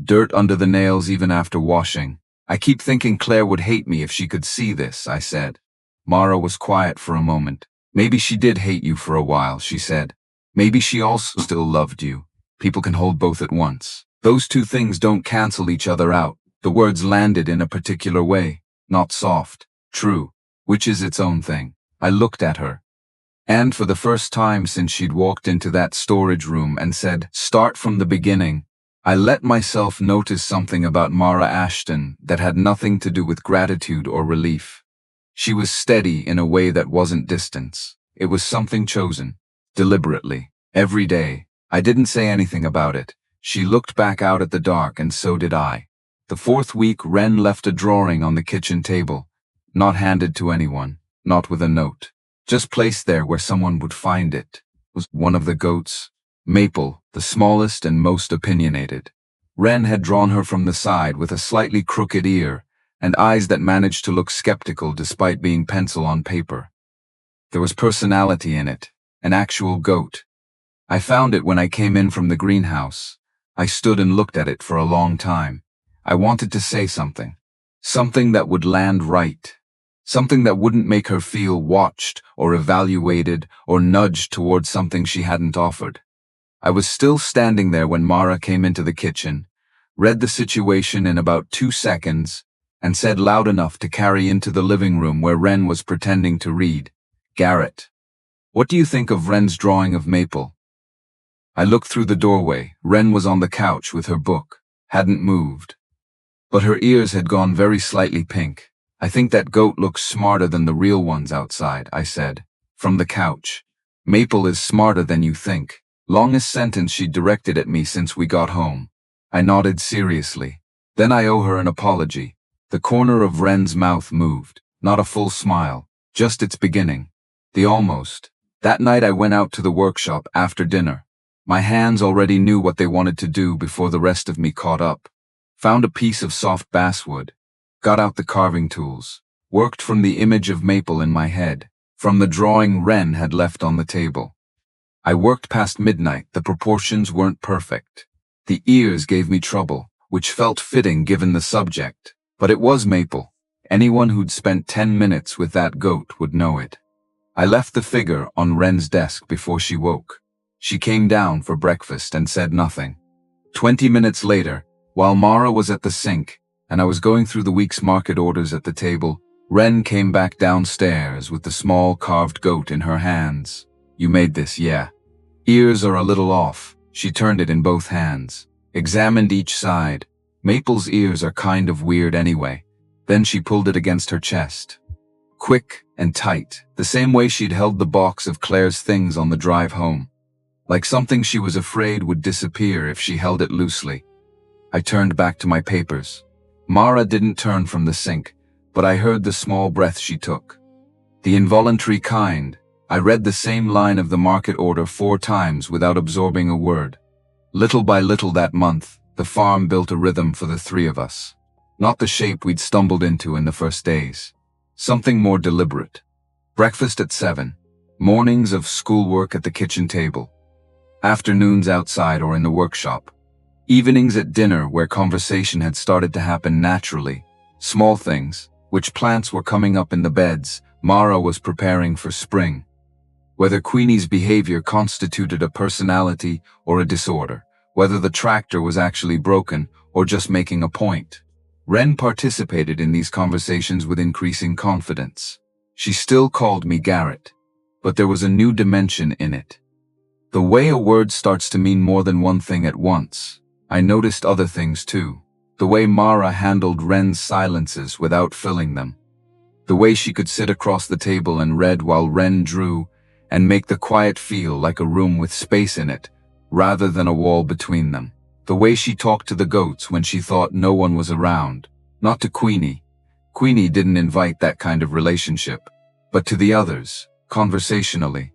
Speaker 1: Dirt under the nails even after washing. I keep thinking Claire would hate me if she could see this, I said. Mara was quiet for a moment. Maybe she did hate you for a while, she said. Maybe she also still loved you. People can hold both at once. Those two things don't cancel each other out. The words landed in a particular way, not soft, true, which is its own thing. I looked at her. And for the first time since she'd walked into that storage room and said, "Start from the beginning," I let myself notice something about Mara Ashton that had nothing to do with gratitude or relief. She was steady in a way that wasn't distance. It was something chosen, deliberately, every day. I didn't say anything about it. She looked back out at the dark, and so did I. The fourth week, Wren left a drawing on the kitchen table, not handed to anyone, not with a note, just placed there where someone would find it. It was one of the goats, Maple, the smallest and most opinionated. Wren had drawn her from the side with a slightly crooked ear and eyes that managed to look skeptical despite being pencil on paper. There was personality in it, an actual goat. I found it when I came in from the greenhouse. I stood and looked at it for a long time. I wanted to say something. Something that would land right. Something that wouldn't make her feel watched or evaluated or nudged towards something she hadn't offered. I was still standing there when Mara came into the kitchen, read the situation in about 2 seconds, and said loud enough to carry into the living room where Wren was pretending to read, "Garrett, what do you think of Wren's drawing of Maple?" I looked through the doorway. Wren was on the couch with her book, hadn't moved. But her ears had gone very slightly pink. "I think that goat looks smarter than the real ones outside," I said, from the couch. "Maple is smarter than you think." Longest sentence she'd directed at me since we got home. I nodded seriously. "Then I owe her an apology." The corner of Wren's mouth moved, not a full smile, just its beginning. The almost. That night I went out to the workshop after dinner. My hands already knew what they wanted to do before the rest of me caught up. Found a piece of soft basswood, got out the carving tools, worked from the image of Maple in my head, from the drawing Wren had left on the table. I worked past midnight. The proportions weren't perfect. The ears gave me trouble, which felt fitting given the subject, but it was Maple. Anyone who'd spent 10 minutes with that goat would know it. I left the figure on Wren's desk before she woke. She came down for breakfast and said nothing. 20 minutes later, while Mara was at the sink, and I was going through the week's market orders at the table, Wren came back downstairs with the small carved goat in her hands. "You made this, yeah?" "Ears are a little off." She turned it in both hands, examined each side. "Maple's ears are kind of weird anyway." Then she pulled it against her chest. Quick and tight, the same way she'd held the box of Claire's things on the drive home. Like something she was afraid would disappear if she held it loosely. I turned back to my papers. Mara didn't turn from the sink, but I heard the small breath she took. The involuntary kind. I read the same line of the market order 4 times without absorbing a word. Little by little that month, the farm built a rhythm for the 3 of us. Not the shape we'd stumbled into in the first days. Something more deliberate. Breakfast at 7. Mornings of schoolwork at the kitchen table. Afternoons outside or in the workshop. Evenings at dinner where conversation had started to happen naturally. Small things, which plants were coming up in the beds. Mara was preparing for spring. Whether Queenie's behavior constituted a personality or a disorder, whether the tractor was actually broken or just making a point. Wren participated in these conversations with increasing confidence. She still called me Garrett, but there was a new dimension in it. The way a word starts to mean more than one thing at once. I noticed other things too. The way Mara handled Wren's silences without filling them. The way she could sit across the table and read while Wren drew, and make the quiet feel like a room with space in it, rather than a wall between them. The way she talked to the goats when she thought no one was around. Not to Queenie. Queenie didn't invite that kind of relationship. But to the others, conversationally,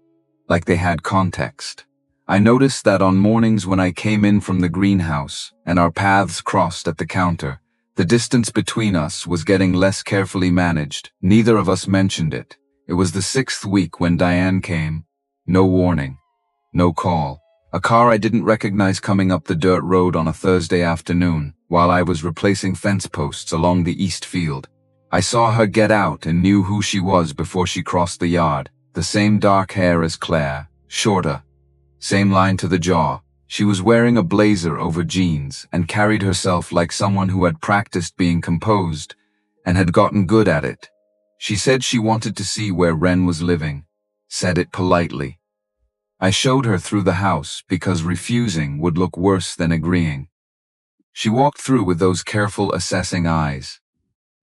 Speaker 1: like they had context. I noticed that on mornings when I came in from the greenhouse and our paths crossed at the counter, the distance between us was getting less carefully managed. Neither of us mentioned it. It was the 6th week when Diane came. No warning. No call. A car I didn't recognize coming up the dirt road on a Thursday afternoon, while I was replacing fence posts along the east field. I saw her get out and knew who she was before she crossed the yard. The same dark hair as Claire, shorter. Same line to the jaw. She was wearing a blazer over jeans and carried herself like someone who had practiced being composed and had gotten good at it. She said she wanted to see where Wren was living. Said it politely. I showed her through the house because refusing would look worse than agreeing. She walked through with those careful, assessing eyes.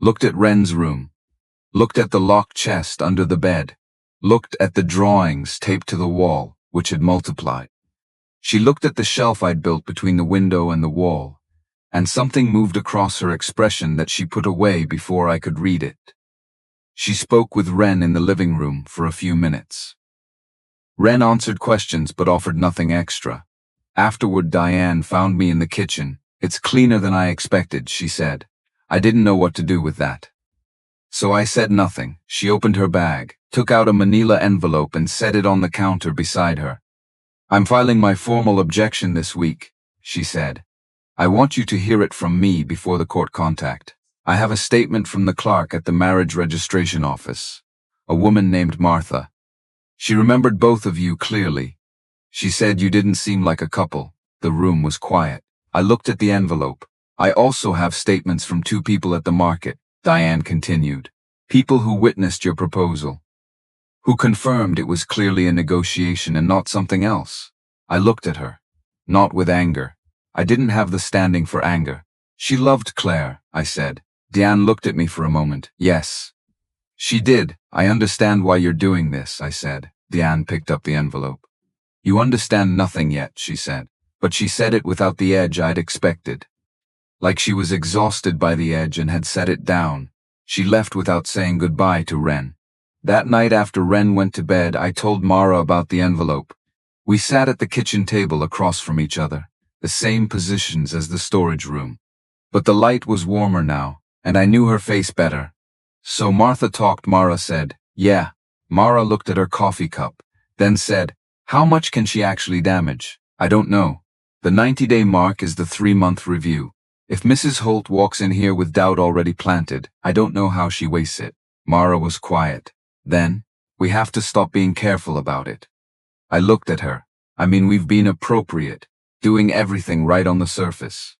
Speaker 1: Looked at Ren's room. Looked at the locked chest under the bed. Looked at the drawings taped to the wall, which had multiplied. She looked at the shelf I'd built between the window and the wall, and something moved across her expression that she put away before I could read it. She spoke with Ren in the living room for a few minutes. Ren answered questions but offered nothing extra. Afterward, Diane found me in the kitchen. "It's cleaner than I expected," she said. I didn't know what to do with that. So I said nothing. She opened her bag, took out a manila envelope and set it on the counter beside her. "I'm filing my formal objection this week," she said. "I want you to hear it from me before the court contact. I have a statement from the clerk at the marriage registration office, a woman named Martha. She remembered both of you clearly. She said you didn't seem like a couple." The room was quiet. I looked at the envelope. "I also have statements from 2 people at the market," Diane continued. "People who witnessed your proposal, who confirmed it was clearly a negotiation and not something else." I looked at her. Not with anger. I didn't have the standing for anger. "She loved Claire," I said. Diane looked at me for a moment. "Yes, she did. I understand why you're doing this," I said. Diane picked up the envelope. "You understand nothing yet," she said. But she said it without the edge I'd expected. Like she was exhausted by the edge and had set it down. She left without saying goodbye to Ren. That night after Ren went to bed, I told Mara about the envelope. We sat at the kitchen table across from each other, the same positions as the storage room. But the light was warmer now, and I knew her face better. "So Martha talked," Mara said. "Yeah." Mara looked at her coffee cup, then said, "How much can she actually damage?" "I don't know. The 90-day mark is the 3-month review. If Mrs. Holt walks in here with doubt already planted, I don't know how she wastes it." Mara was quiet. Then, "We have to stop being careful about it." I looked at her. "I mean, we've been appropriate, doing everything right on the surface.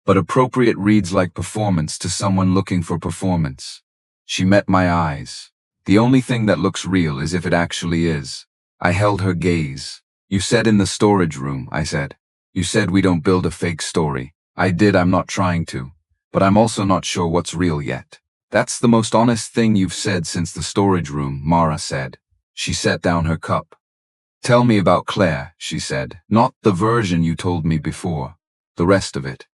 Speaker 1: But appropriate reads like performance to someone looking for performance." She met my eyes. "The only thing that looks real is if it actually is." I held her gaze. "You said in the storage room," I said. "You said we don't build a fake story." "I did. I'm not trying to. But I'm also not sure what's real yet." "That's the most honest thing you've said since the storage room," Mara said. She set down her cup. "Tell me about Claire," she said. "Not the version you told me before. The rest of it.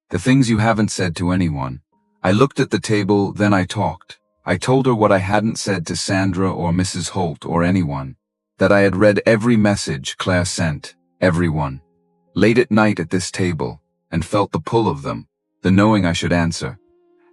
Speaker 1: The things you haven't said to anyone." I looked at the table, then I talked. I told her what I hadn't said to Sandra or Mrs. Holt or anyone. That I had read every message Claire sent, everyone. Late at night at this table, and felt the pull of them, the knowing I should answer.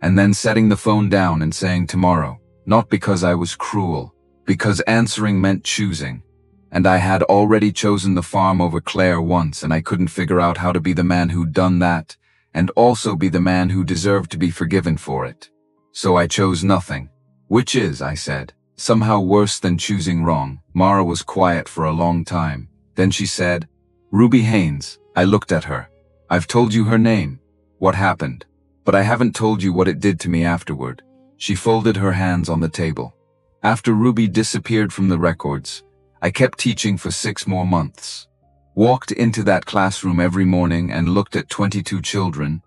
Speaker 1: And then setting the phone down and saying tomorrow, not because I was cruel, because answering meant choosing. And I had already chosen the farm over Claire once, and I couldn't figure out how to be the man who'd done that, and also be the man who deserved to be forgiven for it. So I chose nothing. "Which is," I said, "somehow worse than choosing wrong." Mara was quiet for a long time. Then she said, "Ruby Haynes." I looked at her. "I've told you her name, what happened, but I haven't told you what it did to me afterward." She folded her hands on the table. "After Ruby disappeared from the records, I kept teaching for 6 more months. Walked into that classroom every morning and looked at 22 children,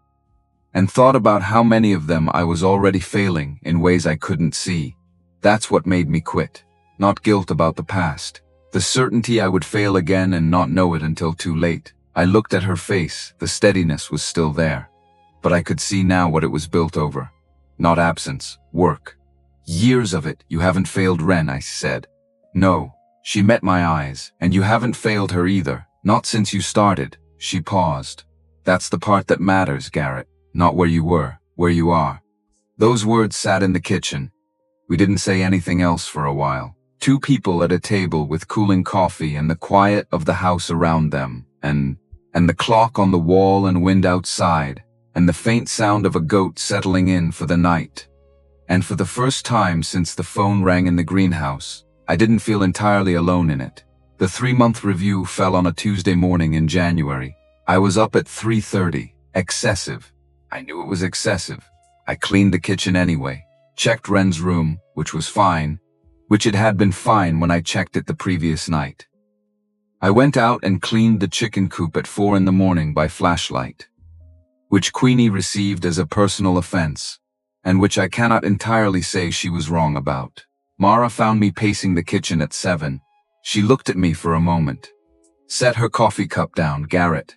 Speaker 1: and thought about how many of them I was already failing in ways I couldn't see. That's what made me quit. Not guilt about the past. The certainty I would fail again and not know it until too late." I looked at her face. The steadiness was still there. But I could see now what it was built over. Not absence, work. "Years of it. You haven't failed Ren," I said. "No." She met my eyes. "And you haven't failed her either. Not since you started." She paused. "That's the part that matters, Garrett. Not where you were, where you are." Those words sat in the kitchen. We didn't say anything else for a while. 2 people at a table with cooling coffee and the quiet of the house around them, and the clock on the wall and wind outside, and the faint sound of a goat settling in for the night. And for the first time since the phone rang in the greenhouse, I didn't feel entirely alone in it. The 3-month review fell on a Tuesday morning in January. I was up at 3:30. Excessive. I knew it was excessive. I cleaned the kitchen anyway. Checked Ren's room, which was fine, which it had been fine when I checked it the previous night. I went out and cleaned the chicken coop at 4 in the morning by flashlight. which Queenie received as a personal offense, and which I cannot entirely say she was wrong about. Mara found me pacing the kitchen at 7. She looked at me for a moment. Set her coffee cup down, Garrett.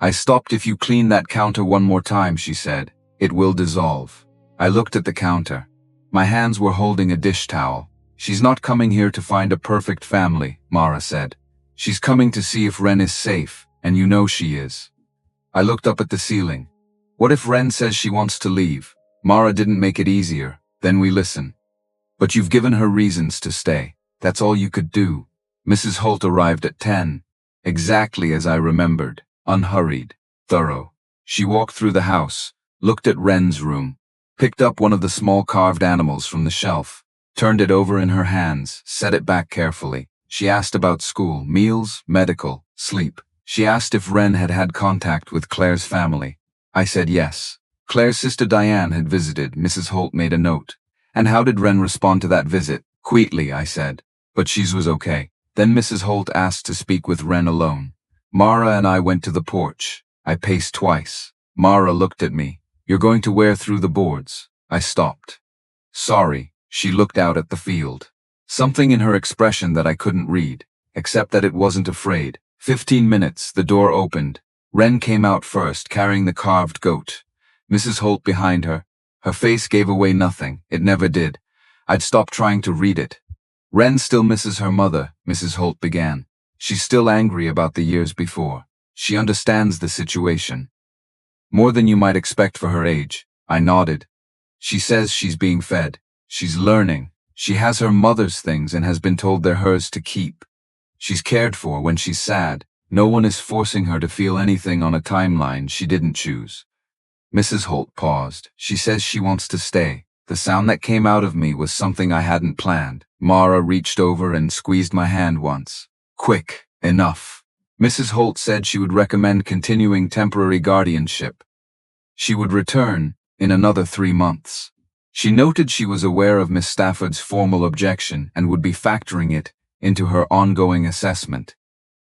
Speaker 1: I stopped. If you clean that counter one more time, she said, it will dissolve. I looked at the counter. My hands were holding a dish towel. She's not coming here to find a perfect family, Mara said. She's coming to see if Ren is safe, and you know she is. I looked up at the ceiling. What if Ren says she wants to leave? Mara didn't make it easier. Then we listen. But you've given her reasons to stay. That's all you could do. Mrs. Holt arrived at 10. Exactly as I remembered. Unhurried. Thorough. She walked through the house, looked at Ren's room, picked up one of the small carved animals from the shelf, turned it over in her hands, set it back carefully. She asked about school, meals, medical, sleep. She asked if Ren had had contact with Claire's family. I said yes. Claire's sister Diane had visited. Mrs. Holt made a note. And how did Ren respond to that visit? Quietly, I said. But she was okay. Then Mrs. Holt asked to speak with Ren alone. Mara and I went to the porch. I paced twice. Mara looked at me. You're going to wear through the boards. I stopped. Sorry. She looked out at the field. Something in her expression that I couldn't read, except that it wasn't afraid. 15 minutes, the door opened. Ren came out first, carrying the carved goat. Mrs. Holt behind her. Her face gave away nothing. It never did. I'd stopped trying to read it. Ren still misses her mother, Mrs. Holt began. She's still angry about the years before. She understands the situation. More than you might expect for her age. I nodded. She says she's being fed. She's learning. She has her mother's things and has been told they're hers to keep. She's cared for when she's sad. No one is forcing her to feel anything on a timeline she didn't choose. Mrs. Holt paused. She says she wants to stay. The sound that came out of me was something I hadn't planned. Mara reached over and squeezed my hand once. Quick, enough. Mrs. Holt said she would recommend continuing temporary guardianship. She would return in another 3 months. She noted she was aware of Miss Stafford's formal objection and would be factoring it into her ongoing assessment.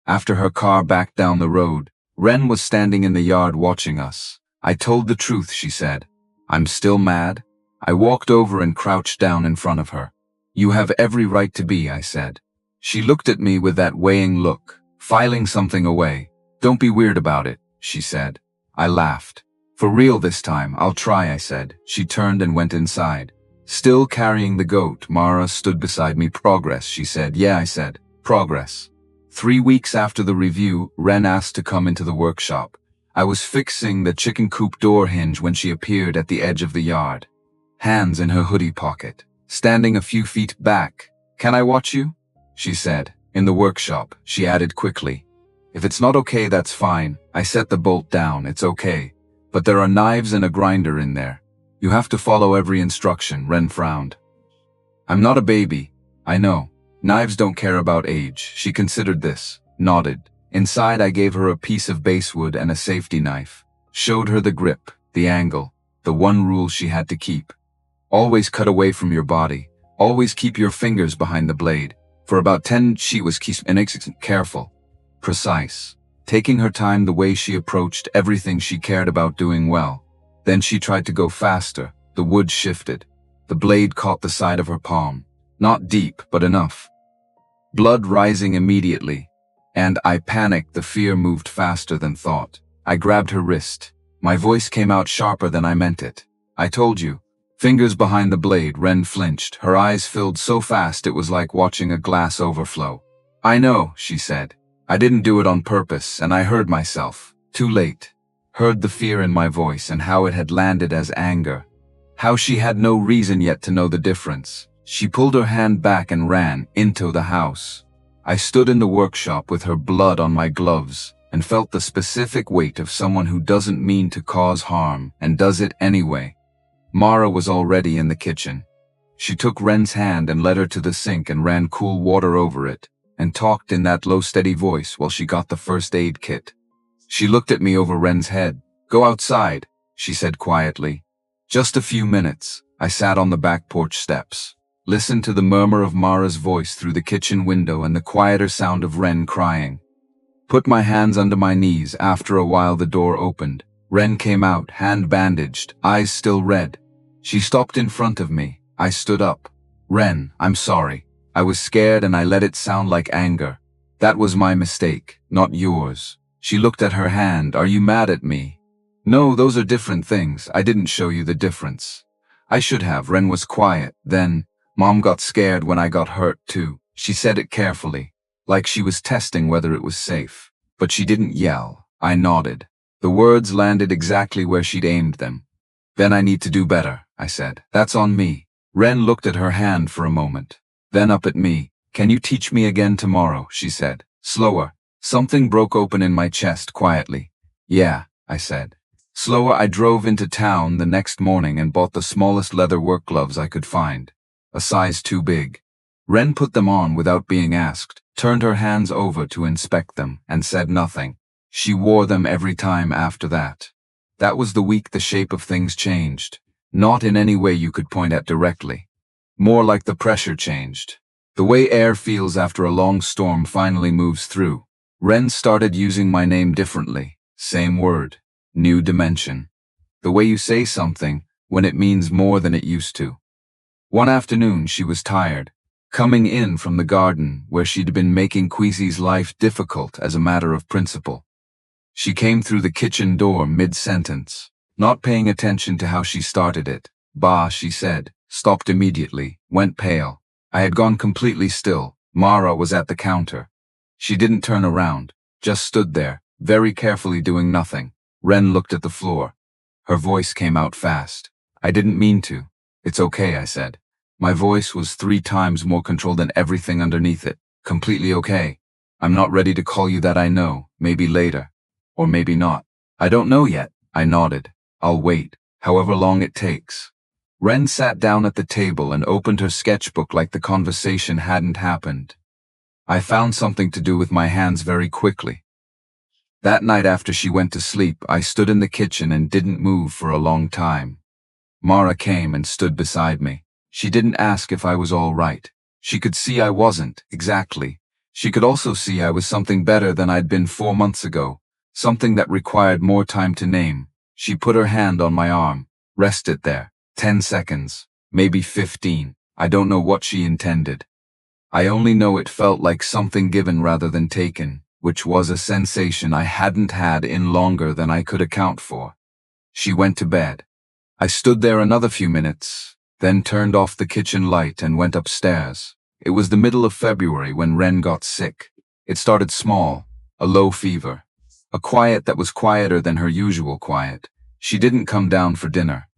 Speaker 1: After her car backed down the road, Ren was standing in the yard watching us. I told the truth, she said. I'm still mad. I walked over and crouched down in front of her. You have every right to be, I said. She looked at me with that weighing look, filing something away. Don't be weird about it, she said. I laughed. For real this time, I'll try, I said. She turned and went inside. Still carrying the goat, Mara stood beside me. Progress, she said. Yeah, I said. Progress. 3 weeks after the review, Ren asked to come into the workshop. I was fixing the chicken coop door hinge when she appeared at the edge of the yard. Hands in her hoodie pocket, standing a few feet back. Can I watch you? She said. In the workshop, she added quickly. If it's not okay, that's fine. I set the bolt down. It's okay. But there are knives and a grinder in there. You have to follow every instruction. Ren frowned. I'm not a baby. I know. Knives don't care about age. She considered this, nodded. Inside, I gave her a piece of basswood and a safety knife. Showed her the grip, the angle, the one rule she had to keep. Always cut away from your body. Always keep your fingers behind the blade. For about 10, she was careful, precise, taking her time the way she approached everything she cared about doing well. Then she tried to go faster. The wood shifted. The blade caught the side of her palm. Not deep, but enough. Blood rising immediately. And I panicked. The fear moved faster than thought. I grabbed her wrist. My voice came out sharper than I meant it. I told you. Fingers behind the blade. Ren flinched. Her eyes filled so fast it was like watching a glass overflow. I know, she said. I didn't do it on purpose, and I heard myself. Too late. Heard the fear in my voice and how it had landed as anger. How she had no reason yet to know the difference. She pulled her hand back and ran into the house. I stood in the workshop with her blood on my gloves and felt the specific weight of someone who doesn't mean to cause harm and does it anyway. Mara was already in the kitchen. She took Ren's hand and led her to the sink and ran cool water over it and talked in that low, steady voice while she got the first aid kit. She looked at me over Ren's head. Go outside, she said quietly. Just a few minutes. I sat on the back porch steps. Listened to the murmur of Mara's voice through the kitchen window and the quieter sound of Ren crying. Put my hands under my knees. After a while the door opened. Ren came out, hand bandaged, eyes still red. She stopped in front of me. I stood up. Ren, I'm sorry. I was scared and I let it sound like anger. That was my mistake, not yours. She looked at her hand. Are you mad at me? No, those are different things. I didn't show you the difference. I should have. Ren was quiet. Then, Mom got scared when I got hurt too. She said it carefully, like she was testing whether it was safe. But she didn't yell. I nodded. The words landed exactly where she'd aimed them. Then I need to do better, I said. That's on me. Ren looked at her hand for a moment. Then up at me. Can you teach me again tomorrow? She said. Slower. Something broke open in my chest quietly. Yeah, I said. Slower. I drove into town the next morning and bought the smallest leather work gloves I could find. A size too big. Ren put them on without being asked, turned her hands over to inspect them, and said nothing. She wore them every time after that. That was the week the shape of things changed. Not in any way you could point at directly. More like the pressure changed. The way air feels after a long storm finally moves through. Ren started using my name differently. Same word. New dimension. The way you say something when it means more than it used to. One afternoon she was tired, coming in from the garden where she'd been making Queasy's life difficult as a matter of principle. She came through the kitchen door mid-sentence, not paying attention to how she started it. Bah, she said, stopped immediately, went pale. I had gone completely still. Mara was at the counter. She didn't turn around, just stood there, very carefully doing nothing. Ren looked at the floor. Her voice came out fast. I didn't mean to. It's okay, I said. My voice was 3 times more controlled than everything underneath it. Completely okay. I'm not ready to call you that, I know. Maybe later. Or maybe not. I don't know yet. I nodded. I'll wait, however long it takes. Ren sat down at the table and opened her sketchbook like the conversation hadn't happened. I found something to do with my hands very quickly. That night after she went to sleep, I stood in the kitchen and didn't move for a long time. Mara came and stood beside me. She didn't ask if I was all right. She could see I wasn't, exactly. She could also see I was something better than I'd been 4 months ago. Something that required more time to name. She put her hand on my arm. Rest it there. 10 seconds. Maybe 15. I don't know what she intended. I only know it felt like something given rather than taken, which was a sensation I hadn't had in longer than I could account for. She went to bed. I stood there another few minutes, then turned off the kitchen light and went upstairs. It was the middle of February when Ren got sick. It started small, a low fever. A quiet that was quieter than her usual quiet. She didn't come down for dinner.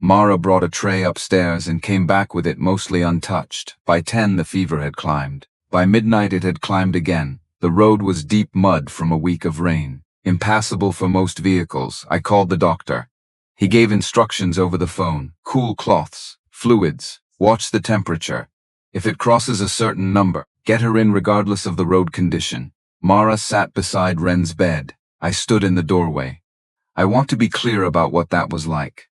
Speaker 1: Mara brought a tray upstairs and came back with it mostly untouched. By 10 the fever had climbed. By midnight it had climbed again. The road was deep mud from a week of rain. Impassable for most vehicles. I called the doctor. He gave instructions over the phone. Cool cloths, fluids, watch the temperature. If it crosses a certain number, get her in regardless of the road condition. Mara sat beside Ren's bed. I stood in the doorway. I want to be clear about what that was like.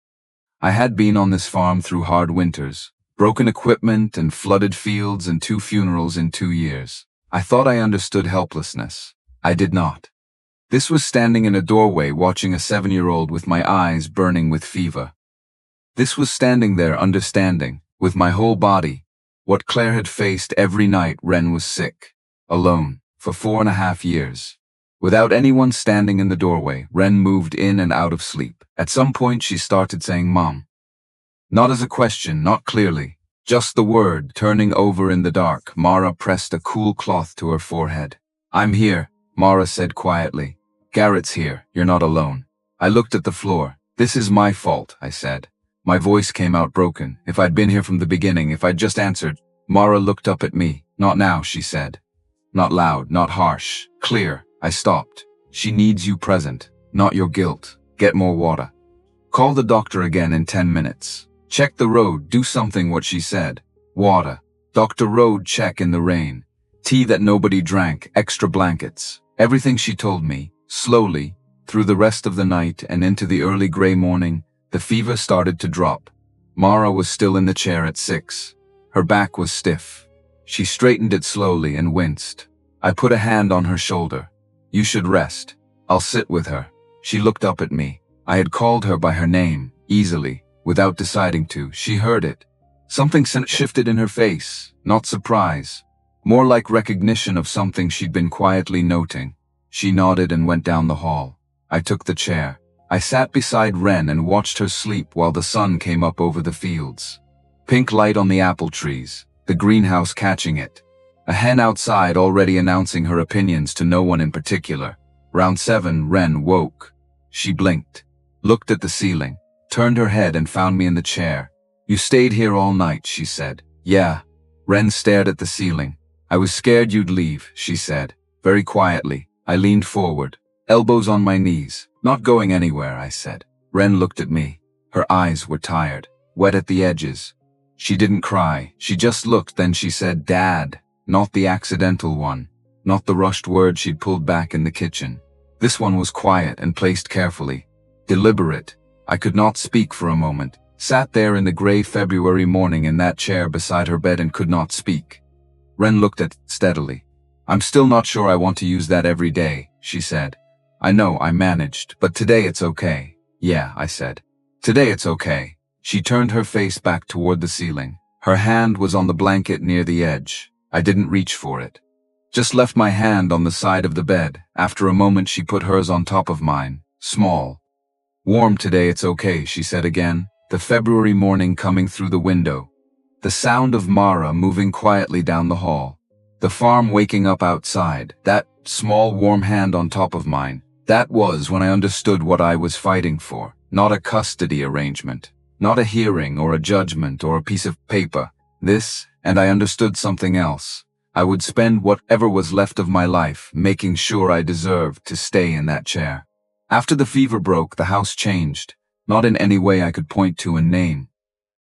Speaker 1: I had been on this farm through hard winters, broken equipment and flooded fields and 2 funerals in 2 years. I thought I understood helplessness. I did not. This was standing in a doorway watching a 7-year-old with my eyes burning with fever. This was standing there understanding, with my whole body, what Claire had faced every night Ren was sick, alone, for 4.5 years. Without anyone standing in the doorway, Ren moved in and out of sleep. At some point she started saying Mom. Not as a question, not clearly. Just the word, turning over in the dark. Mara pressed a cool cloth to her forehead. I'm here, Mara said quietly. Garrett's here, you're not alone. I looked at the floor. This is my fault, I said. My voice came out broken. If I'd been here from the beginning, if I'd just answered. Mara looked up at me. Not now, she said. Not loud, not harsh, clear. I stopped. She needs you present, not your guilt. Get more water. Call the doctor again in 10 minutes. Check the road, do something, what she said. Water. Dr. Road, check in the rain. Tea that nobody drank, extra blankets. Everything she told me, slowly, through the rest of the night and into the early gray morning, the fever started to drop. Mara was still in the chair at 6. Her back was stiff. She straightened it slowly and winced. I put a hand on her shoulder. You should rest. I'll sit with her. She looked up at me. I had called her by her name, easily, without deciding to. She heard it. Something shifted in her face, not surprise, more like recognition of something she'd been quietly noting. She nodded and went down the hall. I took the chair. I sat beside Wren and watched her sleep while the sun came up over the fields. Pink light on the apple trees, the greenhouse catching it. A hen outside already announcing her opinions to no one in particular. Round 7, Wren woke. She blinked, looked at the ceiling, turned her head and found me in the chair. "You stayed here all night," she said. "Yeah." Wren stared at the ceiling. "I was scared you'd leave," she said, very quietly. I leaned forward, elbows on my knees. "Not going anywhere," I said. Wren looked at me. Her eyes were tired, wet at the edges. She didn't cry, she just looked, then she said, "Dad." Not the accidental one, not the rushed word she'd pulled back in the kitchen. This one was quiet and placed carefully, deliberate. I could not speak for a moment, sat there in the gray February morning in that chair beside her bed and could not speak. Wren looked at it steadily. "I'm still not sure I want to use that every day," she said. "I know, I managed, but today it's okay." "Yeah," I said. "Today it's okay." She turned her face back toward the ceiling. Her hand was on the blanket near the edge. I didn't reach for it. Just left my hand on the side of the bed. After a moment she put hers on top of mine. Small. "Warm today, it's okay," she said again. The February morning coming through the window. The sound of Mara moving quietly down the hall. The farm waking up outside. That small warm hand on top of mine. That was when I understood what I was fighting for. Not a custody arrangement. Not a hearing or a judgment or a piece of paper. This, and I understood something else. I would spend whatever was left of my life making sure I deserved to stay in that chair. After the fever broke, the house changed. Not in any way I could point to and name.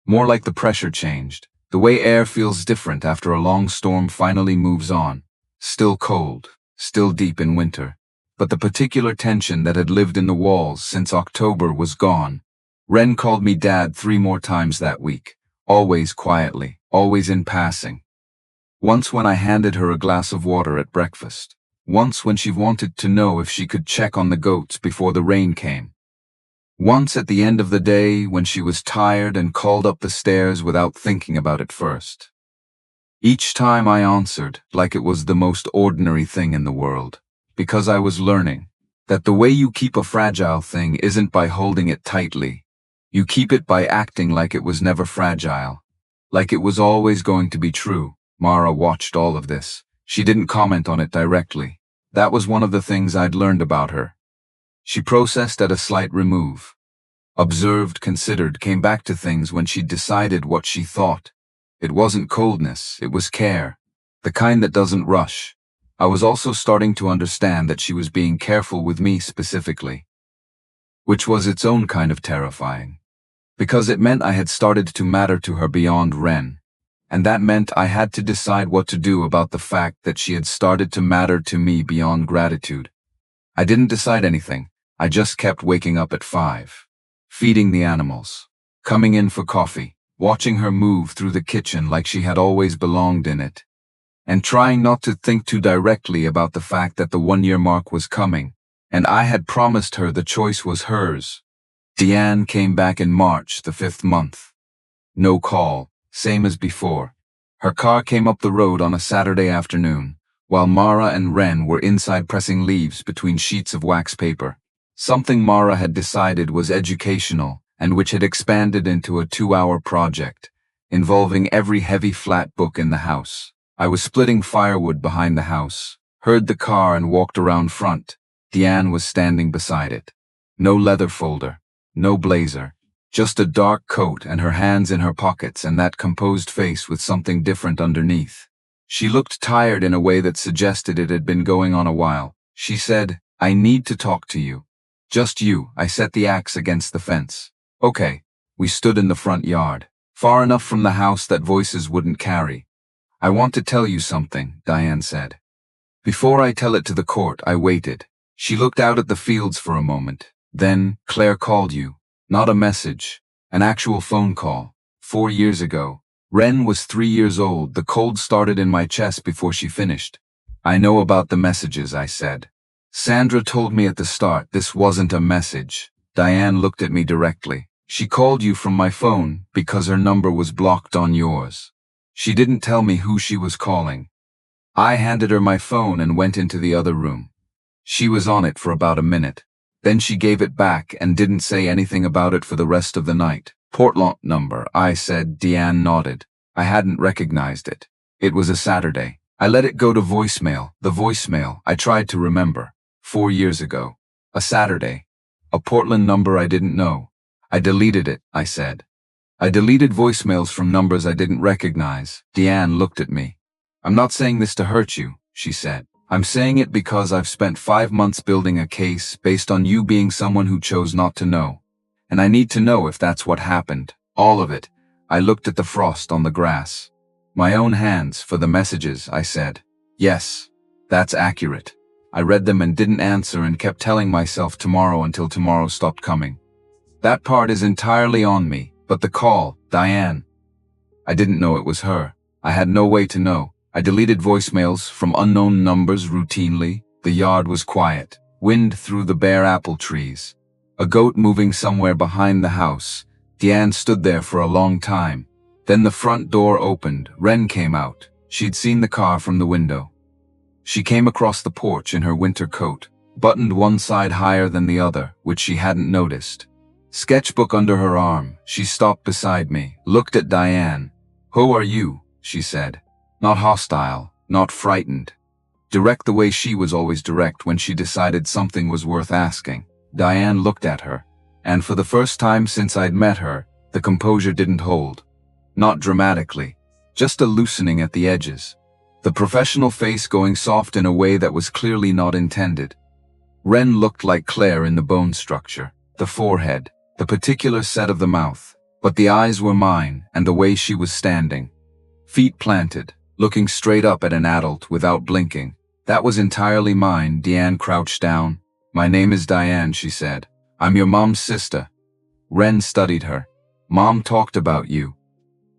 Speaker 1: More like the pressure changed. The way air feels different after a long storm finally moves on. Still cold, still deep in winter. But the particular tension that had lived in the walls since October was gone. Wren called me Dad 3 more times that week. Always quietly, always in passing. Once when I handed her a glass of water at breakfast. Once when she wanted to know if she could check on the goats before the rain came. Once at the end of the day when she was tired and called up the stairs without thinking about it first. Each time I answered like it was the most ordinary thing in the world, because I was learning that the way you keep a fragile thing isn't by holding it tightly. You keep it by acting like it was never fragile, like it was always going to be true. Mara watched all of this. She didn't comment on it directly. That was one of the things I'd learned about her. She processed at a slight remove. Observed, considered, came back to things when she'd decided what she thought. It wasn't coldness, it was care. The kind that doesn't rush. I was also starting to understand that she was being careful with me specifically. Which was its own kind of terrifying. Because it meant I had started to matter to her beyond Wren. And that meant I had to decide what to do about the fact that she had started to matter to me beyond gratitude. I didn't decide anything. I just kept waking up at 5. Feeding the animals. Coming in for coffee. Watching her move through the kitchen like she had always belonged in it. And trying not to think too directly about the fact that the 1-year mark was coming. And I had promised her the choice was hers. Deanne came back in March, the 5th month. No call, same as before. Her car came up the road on a Saturday afternoon, while Mara and Wren were inside pressing leaves between sheets of wax paper. Something Mara had decided was educational and which had expanded into a 2-hour project, involving every heavy flat book in the house. I was splitting firewood behind the house, heard the car and walked around front. Deanne was standing beside it. No leather folder. No blazer, just a dark coat and her hands in her pockets and that composed face with something different underneath. She looked tired in a way that suggested it had been going on a while. She said, "I need to talk to you." "Just you." I set the axe against the fence. "Okay." We stood in the front yard, far enough from the house that voices wouldn't carry. "I want to tell you something," Diane said. Before I tell it to the court, I waited. She looked out at the fields for a moment. Then, "Claire called you." Not a message. An actual phone call. 4 years ago. Wren was 3 years old. The cold started in my chest before she finished. "I know about the messages," I said. "Sandra told me at the start this wasn't a message. Diane looked at me directly. She called you from my phone because her number was blocked on yours. She didn't tell me who she was calling. I handed her my phone and went into the other room. She was on it for about a minute. Then she gave it back and didn't say anything about it for the rest of the night. Portland number, I said. Diane nodded. I hadn't recognized it. It was a Saturday. I let it go to voicemail. The voicemail, I tried to remember. 4 years ago. A Saturday. A Portland number I didn't know. I deleted it, I said. I deleted voicemails from numbers I didn't recognize. Diane looked at me. I'm not saying this to hurt you, she said. I'm saying it because I've spent 5 months building a case based on you being someone who chose not to know. And I need to know if that's what happened. All of it. I looked at the frost on the grass. My own hands for the messages, I said. Yes, that's accurate. I read them and didn't answer and kept telling myself tomorrow until tomorrow stopped coming. That part is entirely on me, but the call, Diane. I didn't know it was her. I had no way to know. I deleted voicemails from unknown numbers routinely. The yard was quiet. Wind through the bare apple trees. A goat moving somewhere behind the house. Diane stood there for a long time. Then the front door opened. Wren came out. She'd seen the car from the window. She came across the porch in her winter coat, buttoned one side higher than the other, which she hadn't noticed. Sketchbook under her arm, she stopped beside me, looked at Diane. Who are you? She said. Not hostile, not frightened. Direct the way she was always direct when she decided something was worth asking. Diane looked at her, and for the first time since I'd met her, the composure didn't hold. Not dramatically, just a loosening at the edges. The professional face going soft in a way that was clearly not intended. Wren looked like Claire in the bone structure, the forehead, the particular set of the mouth, but the eyes were mine and the way she was standing. Feet planted, looking straight up at an adult without blinking. That was entirely mine. Diane crouched down. My name is Diane, she said. I'm your mom's sister. Wren studied her. Mom talked about you.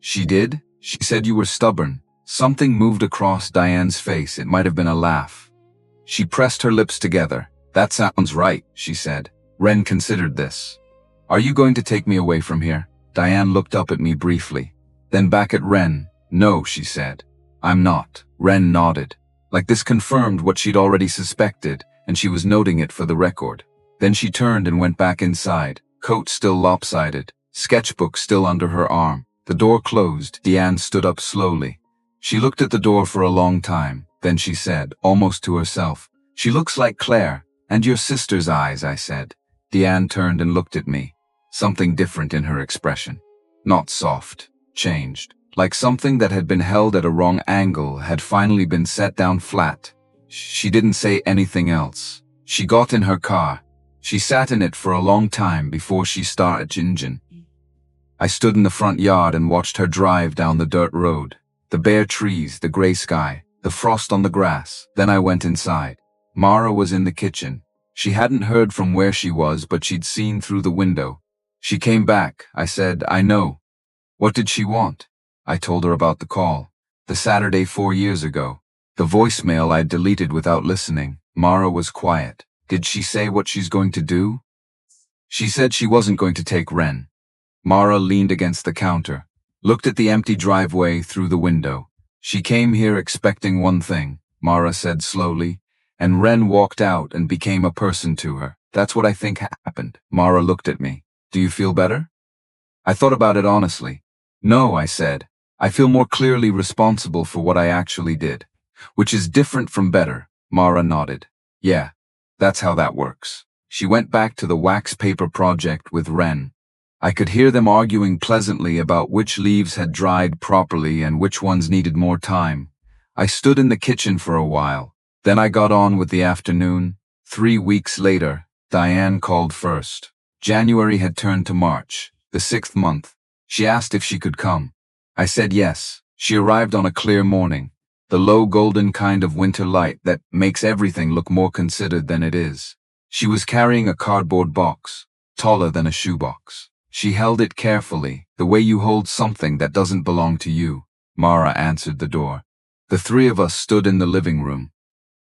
Speaker 1: She did? She said you were stubborn. Something moved across Diane's face. It might have been a laugh. She pressed her lips together. That sounds right, she said. Wren considered this. Are you going to take me away from here? Diane looked up at me briefly. Then back at Wren. No, she said. I'm not. Wren nodded. Like this confirmed what she'd already suspected, and she was noting it for the record. Then she turned and went back inside, coat still lopsided, sketchbook still under her arm. The door closed. Diane stood up slowly. She looked at the door for a long time. Then she said, almost to herself, she looks like Claire. And your sister's eyes, I said. Diane turned and looked at me. Something different in her expression. Not soft. Changed. Like something that had been held at a wrong angle had finally been set down flat. She didn't say anything else. She got in her car. She sat in it for a long time before she started engine. I stood in the front yard and watched her drive down the dirt road. The bare trees, the gray sky, the frost on the grass. Then I went inside. Mara was in the kitchen. She hadn't heard from where she was, but she'd seen through the window. She came back. I said, I know. What did she want? I told her about the call. The Saturday 4 years ago. The voicemail I'd deleted without listening. Mara was quiet. Did she say what she's going to do? She said she wasn't going to take Wren. Mara leaned against the counter, looked at the empty driveway through the window. She came here expecting one thing, Mara said slowly, and Wren walked out and became a person to her. That's what I think happened. Mara looked at me. Do you feel better? I thought about it honestly. No, I said. I feel more clearly responsible for what I actually did. Which is different from better. Mara nodded. Yeah, that's how that works. She went back to the wax paper project with Wren. I could hear them arguing pleasantly about which leaves had dried properly and which ones needed more time. I stood in the kitchen for a while. Then I got on with the afternoon. 3 weeks later, Diane called first. January had turned to March, the 6th month. She asked if she could come. I said yes. She arrived on a clear morning. The low golden kind of winter light that makes everything look more considered than it is. She was carrying a cardboard box, taller than a shoebox. She held it carefully, the way you hold something that doesn't belong to you. Mara answered the door. The three of us stood in the living room.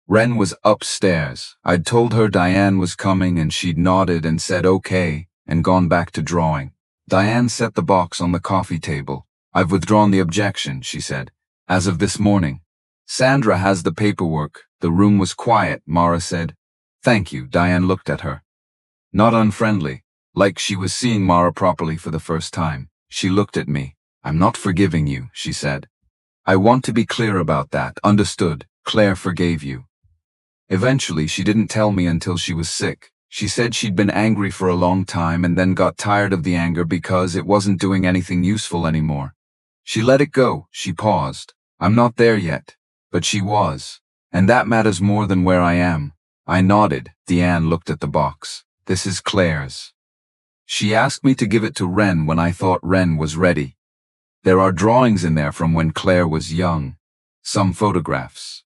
Speaker 1: Ren was upstairs. I'd told her Diane was coming and she'd nodded and said okay and gone back to drawing. Diane set the box on the coffee table. I've withdrawn the objection, she said, as of this morning. Sandra has the paperwork. The room was quiet, Mara said. Thank you, Diane looked at her. Not unfriendly, like she was seeing Mara properly for the first time. She looked at me. I'm not forgiving you, she said. I want to be clear about that. Understood. Claire forgave you. Eventually, she didn't tell me until she was sick. She said she'd been angry for a long time and then got tired of the anger because it wasn't doing anything useful anymore. She let it go. She paused. I'm not there yet. But she was. And that matters more than where I am. I nodded. Deanne looked at the box. This is Claire's. She asked me to give it to Ren when I thought Ren was ready. There are drawings in there from when Claire was young. Some photographs.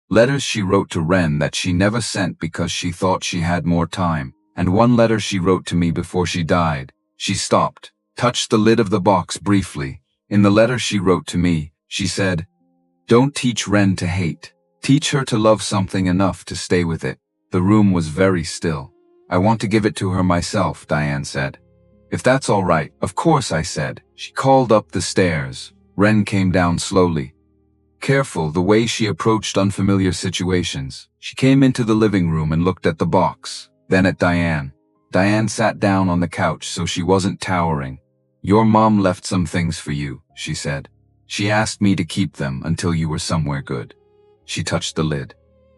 Speaker 1: Letters she wrote to Ren that she never sent because she thought she had more time, and one letter she wrote to me before she died. She stopped, touched the lid of the box briefly. In the letter she wrote to me, she said, "Don't teach Ren to hate. Teach her to love something enough to stay with it." The room was very still. I want to give it to her myself, Diane said. If that's all right, of course, I said. She called up the stairs. Ren came down slowly. Careful the way she approached unfamiliar situations. She came into the living room and looked at the box, then at Diane. Diane sat down on the couch so she wasn't towering. Your mom left some things for you, she said. She asked me to keep them until you were somewhere good. She touched the lid.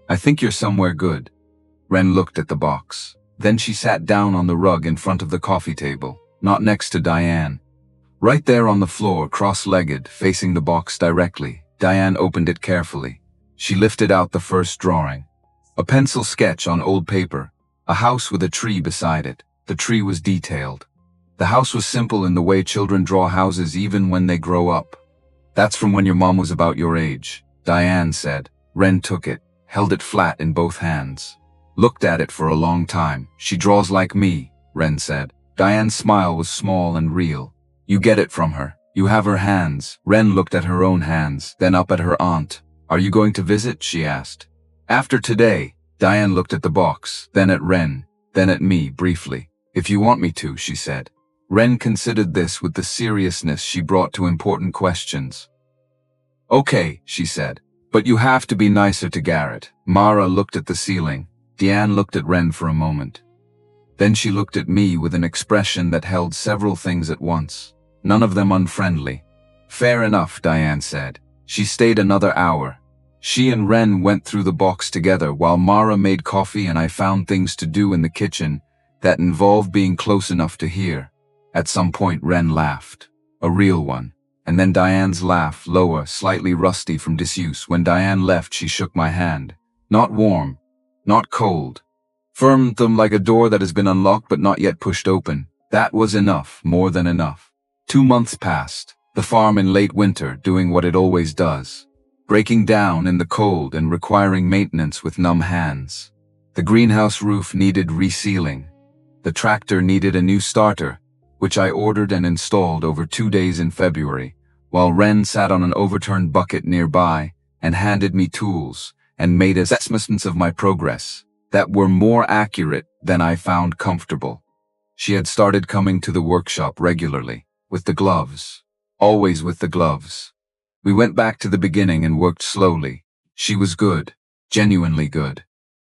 Speaker 1: I think you're somewhere good. Ren looked at the box. Then she sat down on the rug in front of the coffee table, not next to Diane. Right there on the floor, cross-legged, facing the box directly. Diane opened it carefully. She lifted out the first drawing. A pencil sketch on old paper. A house with a tree beside it. The tree was detailed. The house was simple in the way children draw houses even when they grow up. That's from when your mom was about your age, Diane said. Ren took it, held it flat in both hands. Looked at it for a long time. She draws like me, Ren said. Diane's smile was small and real. You get it from her. You have her hands. Ren looked at her own hands, then up at her aunt. Are you going to visit? She asked. After today. Diane looked at the box, then at Ren, then at me briefly. If you want me to, she said. Ren considered this with the seriousness she brought to important questions. Okay, she said. But you have to be nicer to Garrett. Mara looked at the ceiling. Diane looked at Ren for a moment. Then she looked at me with an expression that held several things at once. None of them unfriendly. Fair enough, Diane said. She stayed another hour. She and Ren went through the box together while Mara made coffee and I found things to do in the kitchen that involved being close enough to hear. At some point Ren laughed. A real one. And then Diane's laugh, lower, slightly rusty from disuse. When Diane left, she shook my hand. Not warm. Not cold. Firm them like a door that has been unlocked but not yet pushed open. That was enough, more than enough. 2 months passed. The farm in late winter, doing what it always does. Breaking down in the cold and requiring maintenance with numb hands. The greenhouse roof needed resealing. The tractor needed a new starter, which I ordered and installed over 2 days in February, while Ren sat on an overturned bucket nearby and handed me tools and made assessments of my progress that were more accurate than I found comfortable. She had started coming to the workshop regularly, with the gloves, always with the gloves. We went back to the beginning and worked slowly. She was good, genuinely good.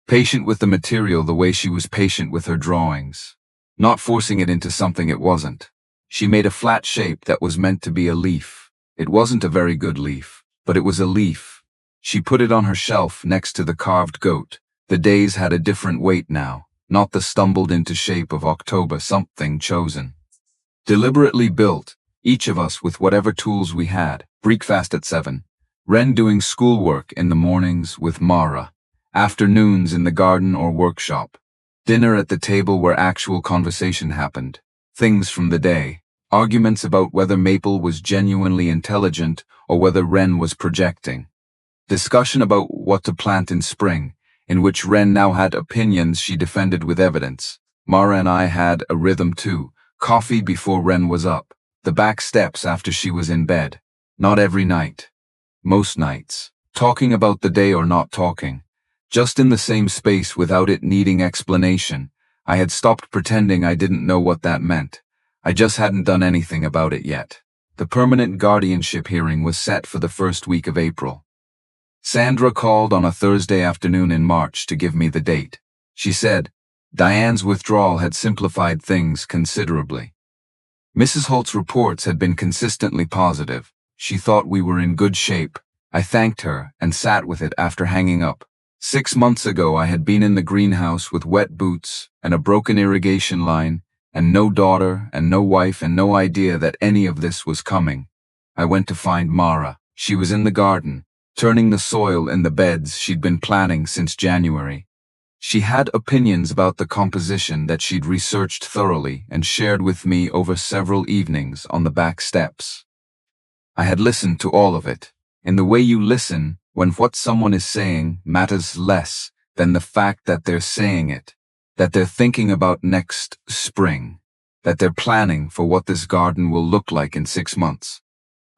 Speaker 1: Patient with the material the way she was patient with her drawings. Not forcing it into something it wasn't. She made a flat shape that was meant to be a leaf. It wasn't a very good leaf, but it was a leaf. She put it on her shelf next to the carved goat. The days had a different weight now, not the stumbled into shape of October, something chosen. Deliberately built, each of us with whatever tools we had. Breakfast at 7. Ren doing schoolwork in the mornings with Mara. Afternoons in the garden or workshop. Dinner at the table where actual conversation happened. Things from the day. Arguments about whether Maple was genuinely intelligent or whether Ren was projecting. Discussion about what to plant in spring, in which Ren now had opinions she defended with evidence. Mara and I had a rhythm too. Coffee before Ren was up. The back steps after she was in bed. Not every night. Most nights. Talking about the day or not talking. just in the same space without it needing explanation. I had stopped pretending I didn't know what that meant. I just hadn't done anything about it yet. The permanent guardianship hearing was set for the first week of April. Sandra called on a Thursday afternoon in March to give me the date. She said, Diane's withdrawal had simplified things considerably. Mrs. Holt's reports had been consistently positive. She thought we were in good shape. I thanked her and sat with it after hanging up. 6 months ago I had been in the greenhouse with wet boots and a broken irrigation line, and no daughter and no wife and no idea that any of this was coming. I went to find Mara. She was in the garden, turning the soil in the beds she'd been planting since January. She had opinions about the composition that she'd researched thoroughly and shared with me over several evenings on the back steps. I had listened to all of it, in the way you listen when what someone is saying matters less than the fact that they're saying it, that they're thinking about next spring, that they're planning for what this garden will look like in 6 months.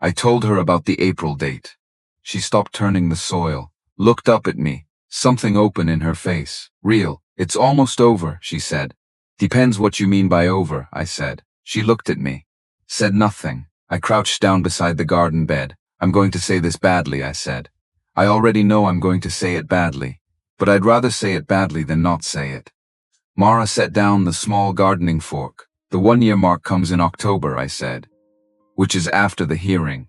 Speaker 1: I told her about the April date. She stopped turning the soil, looked up at me, something open in her face. Real, it's almost over, she said. Depends what you mean by over, I said. She looked at me, said nothing. I crouched down beside the garden bed. I'm going to say this badly, I said. I already know I'm going to say it badly, but I'd rather say it badly than not say it. Mara set down the small gardening fork. The 1-year mark comes in October, I said, which is after the hearing.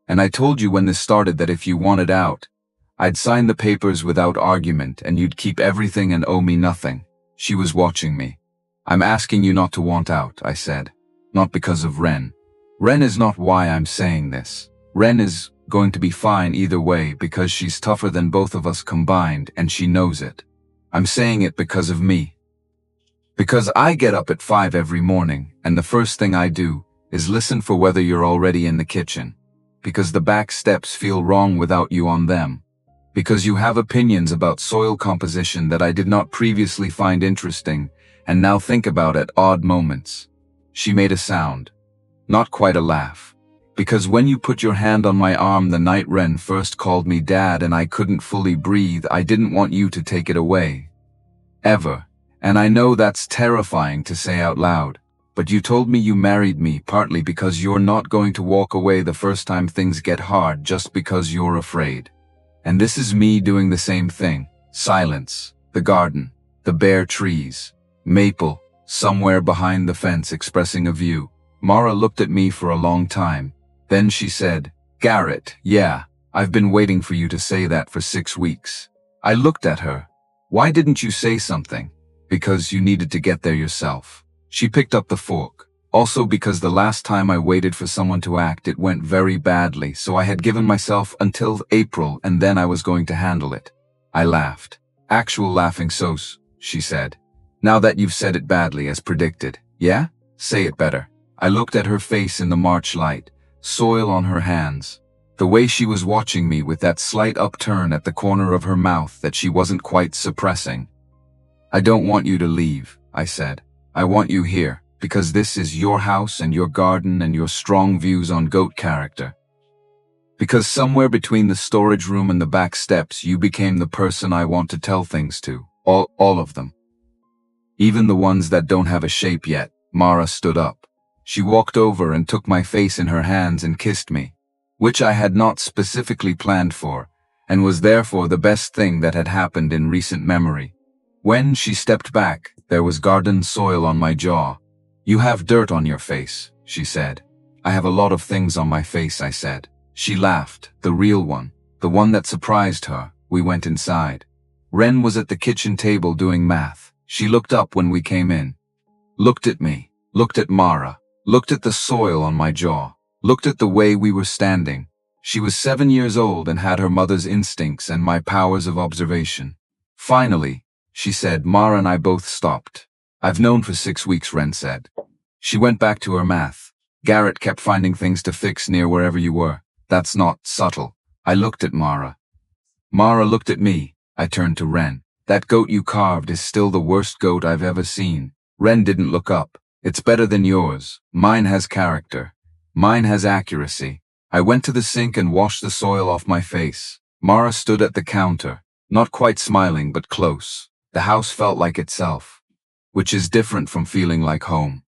Speaker 1: And I told you when this started that if you wanted out, I'd sign the papers without argument and you'd keep everything and owe me nothing. She was watching me. I'm asking you not to want out, I said. Not because of Ren. Ren is not why I'm saying this. Ren is going to be fine either way because she's tougher than both of us combined and she knows it. I'm saying it because of me. Because I get up at 5 every morning and the first thing I do is listen for whether you're already in the kitchen. Because the back steps feel wrong without you on them. Because you have opinions about soil composition that I did not previously find interesting and now think about at odd moments. She made a sound. Not quite a laugh. Because when you put your hand on my arm the night Ren first called me Dad and I couldn't fully breathe, I didn't want you to take it away. Ever. And I know that's terrifying to say out loud. But you told me you married me partly because you're not going to walk away the first time things get hard just because you're afraid. And this is me doing the same thing. Silence. The garden. The bare trees. Maple. Somewhere behind the fence expressing a view. Mara looked at me for a long time. Then she said, Garrett, yeah, I've been waiting for you to say that for 6 weeks. I looked at her. Why didn't you say something? Because you needed to get there yourself. She picked up the fork. Also because the last time I waited for someone to act, it went very badly, so I had given myself until April and then I was going to handle it. I laughed. Actual laughing sauce, she said. Now that you've said it badly as predicted, yeah? Say it better. I looked at her face in the March light. Soil on her hands. The way she was watching me with that slight upturn at the corner of her mouth that she wasn't quite suppressing. I don't want you to leave, I said. I want you here, because this is your house and your garden and your strong views on goat character. Because somewhere between the storage room and the back steps, you became the person I want to tell things to. All of them. Even the ones that don't have a shape yet. Mara stood up. She walked over and took my face in her hands and kissed me, which I had not specifically planned for, and was therefore the best thing that had happened in recent memory. When she stepped back, there was garden soil on my jaw. You have dirt on your face, she said. I have a lot of things on my face, I said. She laughed, the real one, the one that surprised her. We went inside. Ren was at the kitchen table doing math. She looked up when we came in. Looked at me, looked at Mara. Looked at the soil on my jaw, looked at the way we were standing. She was 7 years old and had her mother's instincts and my powers of observation. Finally, she said, Mara and I both stopped. I've known for 6 weeks, Ren said. She went back to her math. Garrett kept finding things to fix near wherever you were. That's not subtle. I looked at Mara. Mara looked at me. I turned to Ren. That goat you carved is still the worst goat I've ever seen. Ren didn't look up. It's better than yours. Mine has character. Mine has accuracy. I went to the sink and washed the soil off my face. Mara stood at the counter. Not quite smiling, but close. The house felt like itself, which is different from feeling like home.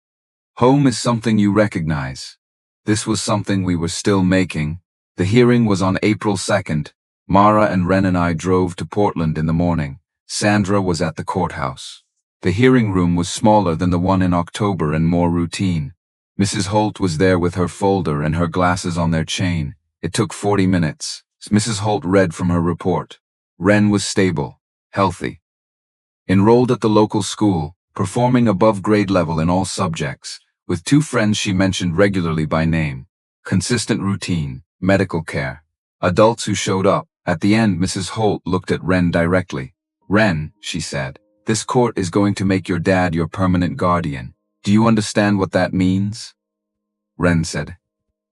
Speaker 1: Home is something you recognize. This was something we were still making. The hearing was on April 2nd. Mara and Ren and I drove to Portland in the morning. Sandra was at the courthouse. The hearing room was smaller than the one in October and more routine. Mrs. Holt was there with her folder and her glasses on their chain. It took 40 minutes. Mrs. Holt read from her report. Ren was stable, healthy. Enrolled at the local school, performing above grade level in all subjects, with 2 friends she mentioned regularly by name. Consistent routine, medical care. Adults who showed up. At the end, Mrs. Holt looked at Ren directly. "Ren," she said, "this court is going to make your dad your permanent guardian. Do you understand what that means?" Ren said,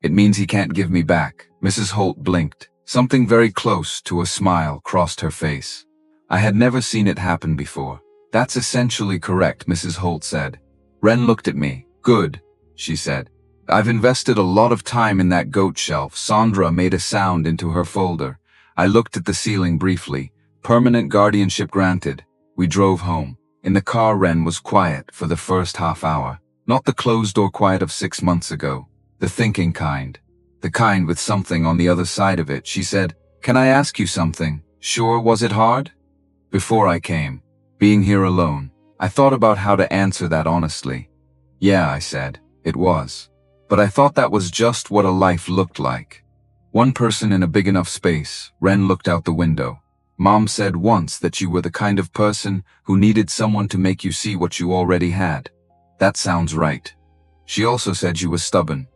Speaker 1: "It means he can't give me back." Mrs. Holt blinked. Something very close to a smile crossed her face. I had never seen it happen before. "That's essentially correct," Mrs. Holt said. Ren looked at me. "Good," she said. "I've invested a lot of time in that goat shelf." Sandra made a sound into her folder. I looked at the ceiling briefly. Permanent guardianship granted. We drove home. In the car, Ren was quiet for the first half hour. Not the closed-door quiet of 6 months ago. The thinking kind. The kind with something on the other side of it. She said, "Can I ask you something?" "Sure." "Was it hard?" "Before I came. Being here alone. I thought about how to answer that honestly." "Yeah," I said. "It was. But I thought that was just what a life looked like. One person in a big enough space." Ren looked out the window. "Mom said once that you were the kind of person who needed someone to make you see what you already had. That sounds right. She also said you were stubborn."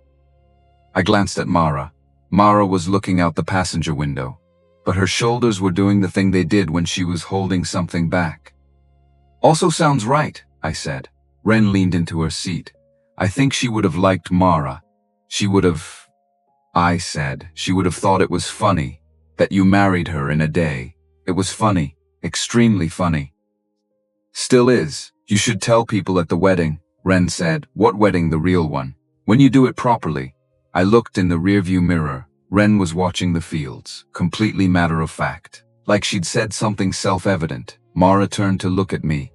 Speaker 1: I glanced at Mara. Mara was looking out the passenger window, but her shoulders were doing the thing they did when she was holding something back. "Also sounds right," I said. Ren leaned into her seat. "I think she would have liked Mara. She would have," I said, "she would have thought it was funny that you married her in a day. It was funny, extremely funny." "Still is. You should tell people at the wedding," Ren said. "What wedding?" "The real one. When you do it properly." I looked in the rearview mirror. Ren was watching the fields, completely matter of fact, like she'd said something self-evident. Mara turned to look at me.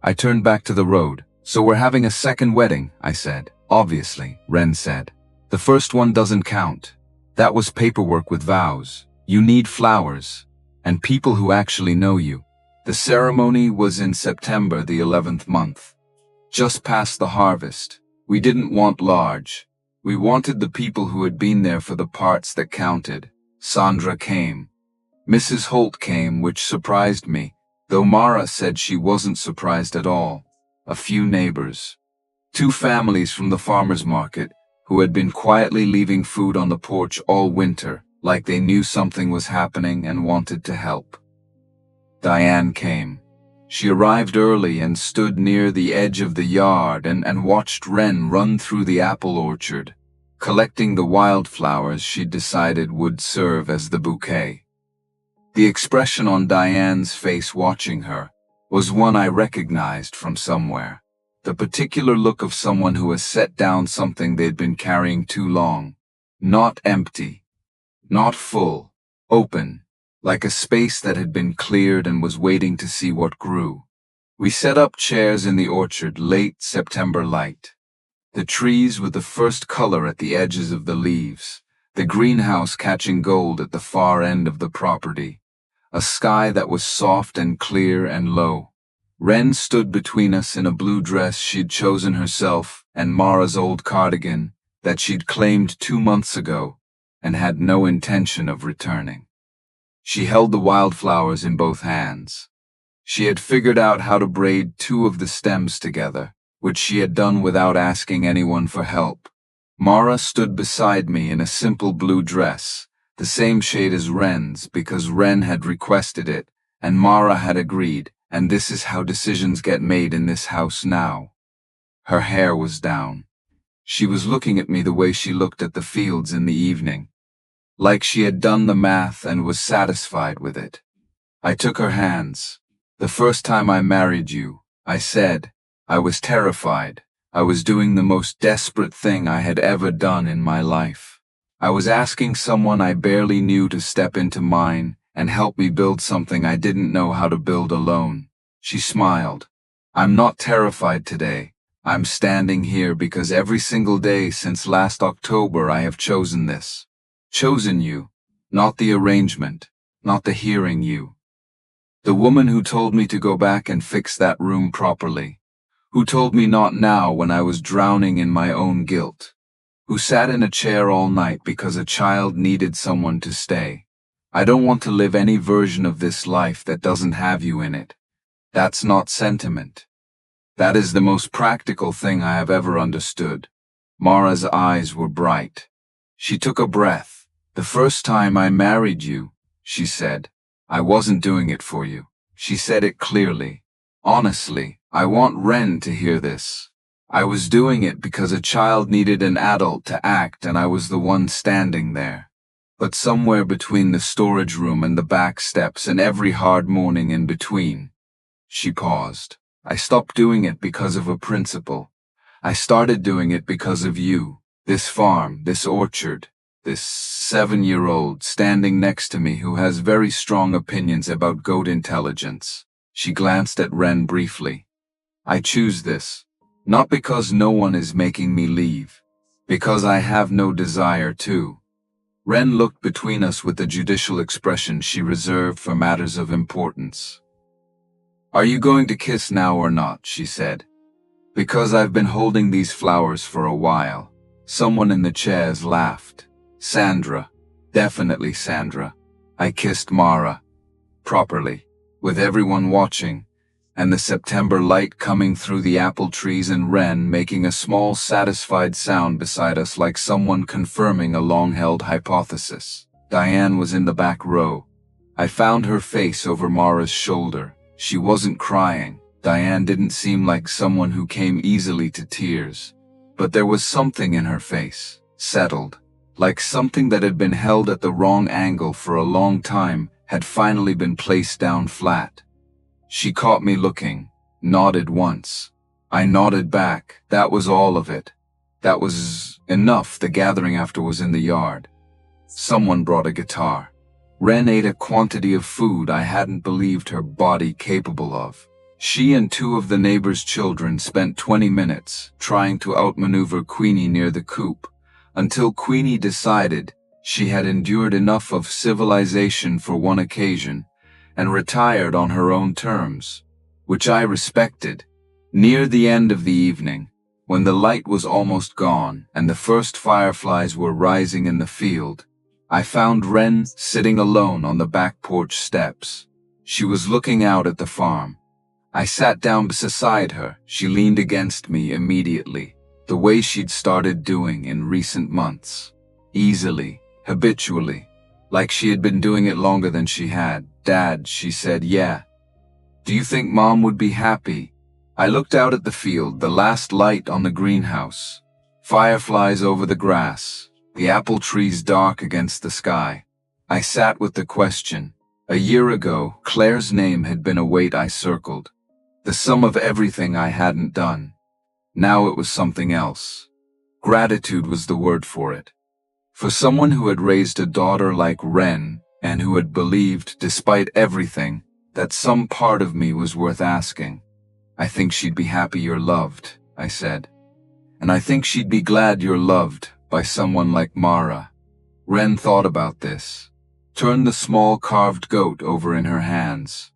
Speaker 1: I turned back to the road. "So we're having a second wedding," I said. "Obviously," Ren said. "The first one doesn't count. That was paperwork with vows. You need flowers, and people who actually know you." The ceremony was in September, the 11th month. Just past the harvest. We didn't want large. We wanted the people who had been there for the parts that counted. Sandra came. Mrs. Holt came, which surprised me, though Mara said she wasn't surprised at all. A few neighbors. 2 families from the farmer's market who had been quietly leaving food on the porch all winter, like they knew something was happening and wanted to help. Diane came. She arrived early and stood near the edge of the yard and watched Ren run through the apple orchard, collecting the wildflowers she'd decided would serve as the bouquet. The expression on Diane's face watching her was one I recognized from somewhere. The particular look of someone who has set down something they'd been carrying too long. Not empty. Not full. Open. Like a space that had been cleared and was waiting to see what grew. We set up chairs in the orchard, late September light. The trees with the first color at the edges of the leaves. The greenhouse catching gold at the far end of the property. A sky that was soft and clear and low. Ren stood between us in a blue dress she'd chosen herself and Mara's old cardigan that she'd claimed 2 months ago and had no intention of returning. She held the wildflowers in both hands. She had figured out how to braid 2 of the stems together, which she had done without asking anyone for help. Mara stood beside me in a simple blue dress, the same shade as Ren's because Ren had requested it, and Mara had agreed, and this is how decisions get made in this house now. Her hair was down. She was looking at me the way she looked at the fields in the evening. Like she had done the math and was satisfied with it. I took her hands. "The first time I married you," I said, "I was terrified. I was doing the most desperate thing I had ever done in my life. I was asking someone I barely knew to step into mine and help me build something I didn't know how to build alone. She smiled. I'm not terrified today. I'm standing here because every single day since last October I have chosen this. Chosen you. Not the arrangement. Not the hearing you. The woman who told me to go back and fix that room properly. Who told me not now when I was drowning in my own guilt. Who sat in a chair all night because a child needed someone to stay. I don't want to live any version of this life that doesn't have you in it. That's not sentiment. That is the most practical thing I have ever understood. Mara's eyes were bright. She took a breath. The first time I married you, she said, I wasn't doing it for you. She said it clearly. Honestly, I want Ren to hear this. I was doing it because a child needed an adult to act and I was the one standing there. But somewhere between the storage room and the back steps and every hard morning in between, she paused. I stopped doing it because of a principle. I started doing it because of you, this farm, this orchard, this 7-year-old standing next to me who has very strong opinions about goat intelligence. She glanced at Ren briefly. I choose this, not because no one is making me leave, because I have no desire to. Ren looked between us with the judicial expression she reserved for matters of importance. Are you going to kiss now or not? She said. Because I've been holding these flowers for a while. Someone in the chairs laughed. Sandra. Definitely Sandra. I kissed Mara. Properly. With everyone watching, and the September light coming through the apple trees and Ren making a small satisfied sound beside us like someone confirming a long-held hypothesis. Diane was in the back row. I found her face over Mara's shoulder. She wasn't crying. Diane didn't seem like someone who came easily to tears. But there was something in her face, settled, like something that had been held at the wrong angle for a long time had finally been placed down flat. She caught me looking, nodded once. I nodded back. That was all of it. That was enough. The gathering after was in the yard. Someone brought a guitar. Ren ate a quantity of food I hadn't believed her body capable of. She and 2 of the neighbors' children spent 20 minutes trying to outmaneuver Queenie near the coop, until Queenie decided she had endured enough of civilization for one occasion and retired on her own terms, which I respected. Near the end of the evening, when the light was almost gone and the first fireflies were rising in the field, I found Ren sitting alone on the back porch steps. She was looking out at the farm. I sat down beside her. She leaned against me immediately, the way she'd started doing in recent months. Easily, habitually, like she had been doing it longer than she had. Dad, she said, yeah. Do you think Mom would be happy? I looked out at the field, the last light on the greenhouse. Fireflies over the grass, the apple trees dark against the sky. I sat with the question. A year ago, Claire's name had been a weight I circled. The sum of everything I hadn't done. Now it was something else. Gratitude was the word for it. For someone who had raised a daughter like Ren, and who had believed, despite everything, that some part of me was worth asking. I think she'd be happy you're loved, I said. And I think she'd be glad you're loved by someone like Mara. Ren thought about this, turned the small carved goat over in her hands.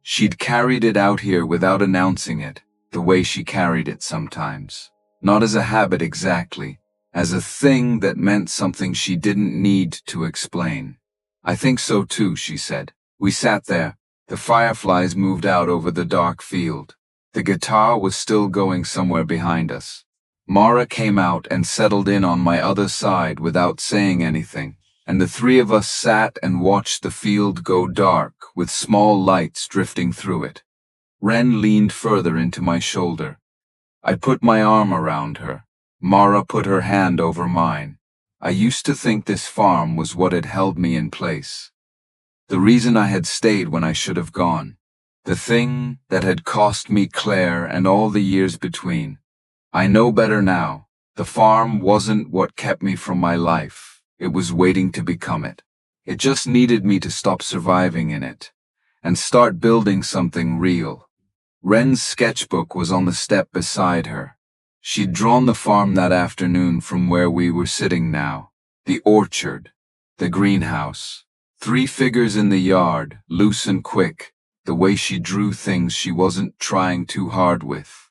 Speaker 1: She'd carried it out here without announcing it, the way she carried it sometimes. Not as a habit exactly, as a thing that meant something she didn't need to explain. I think so too, she said. We sat there. The fireflies moved out over the dark field. The guitar was still going somewhere behind us. Mara came out and settled in on my other side without saying anything, and the 3 of us sat and watched the field go dark with small lights drifting through it. Ren leaned further into my shoulder. I put my arm around her. Mara put her hand over mine. I used to think this farm was what had held me in place. The reason I had stayed when I should have gone. The thing that had cost me Claire and all the years between. I know better now. The farm wasn't what kept me from my life. It was waiting to become it. It just needed me to stop surviving in it and start building something real. Wren's sketchbook was on the step beside her. She'd drawn the farm that afternoon from where we were sitting now. The orchard, the greenhouse, 3 figures in the yard, loose and quick, the way she drew things she wasn't trying too hard with.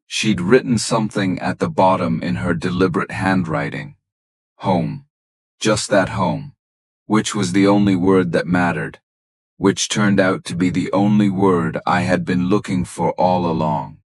Speaker 1: She'd written something at the bottom in her deliberate handwriting. Home. Just that home. Which was the only word that mattered. Which turned out to be the only word I had been looking for all along.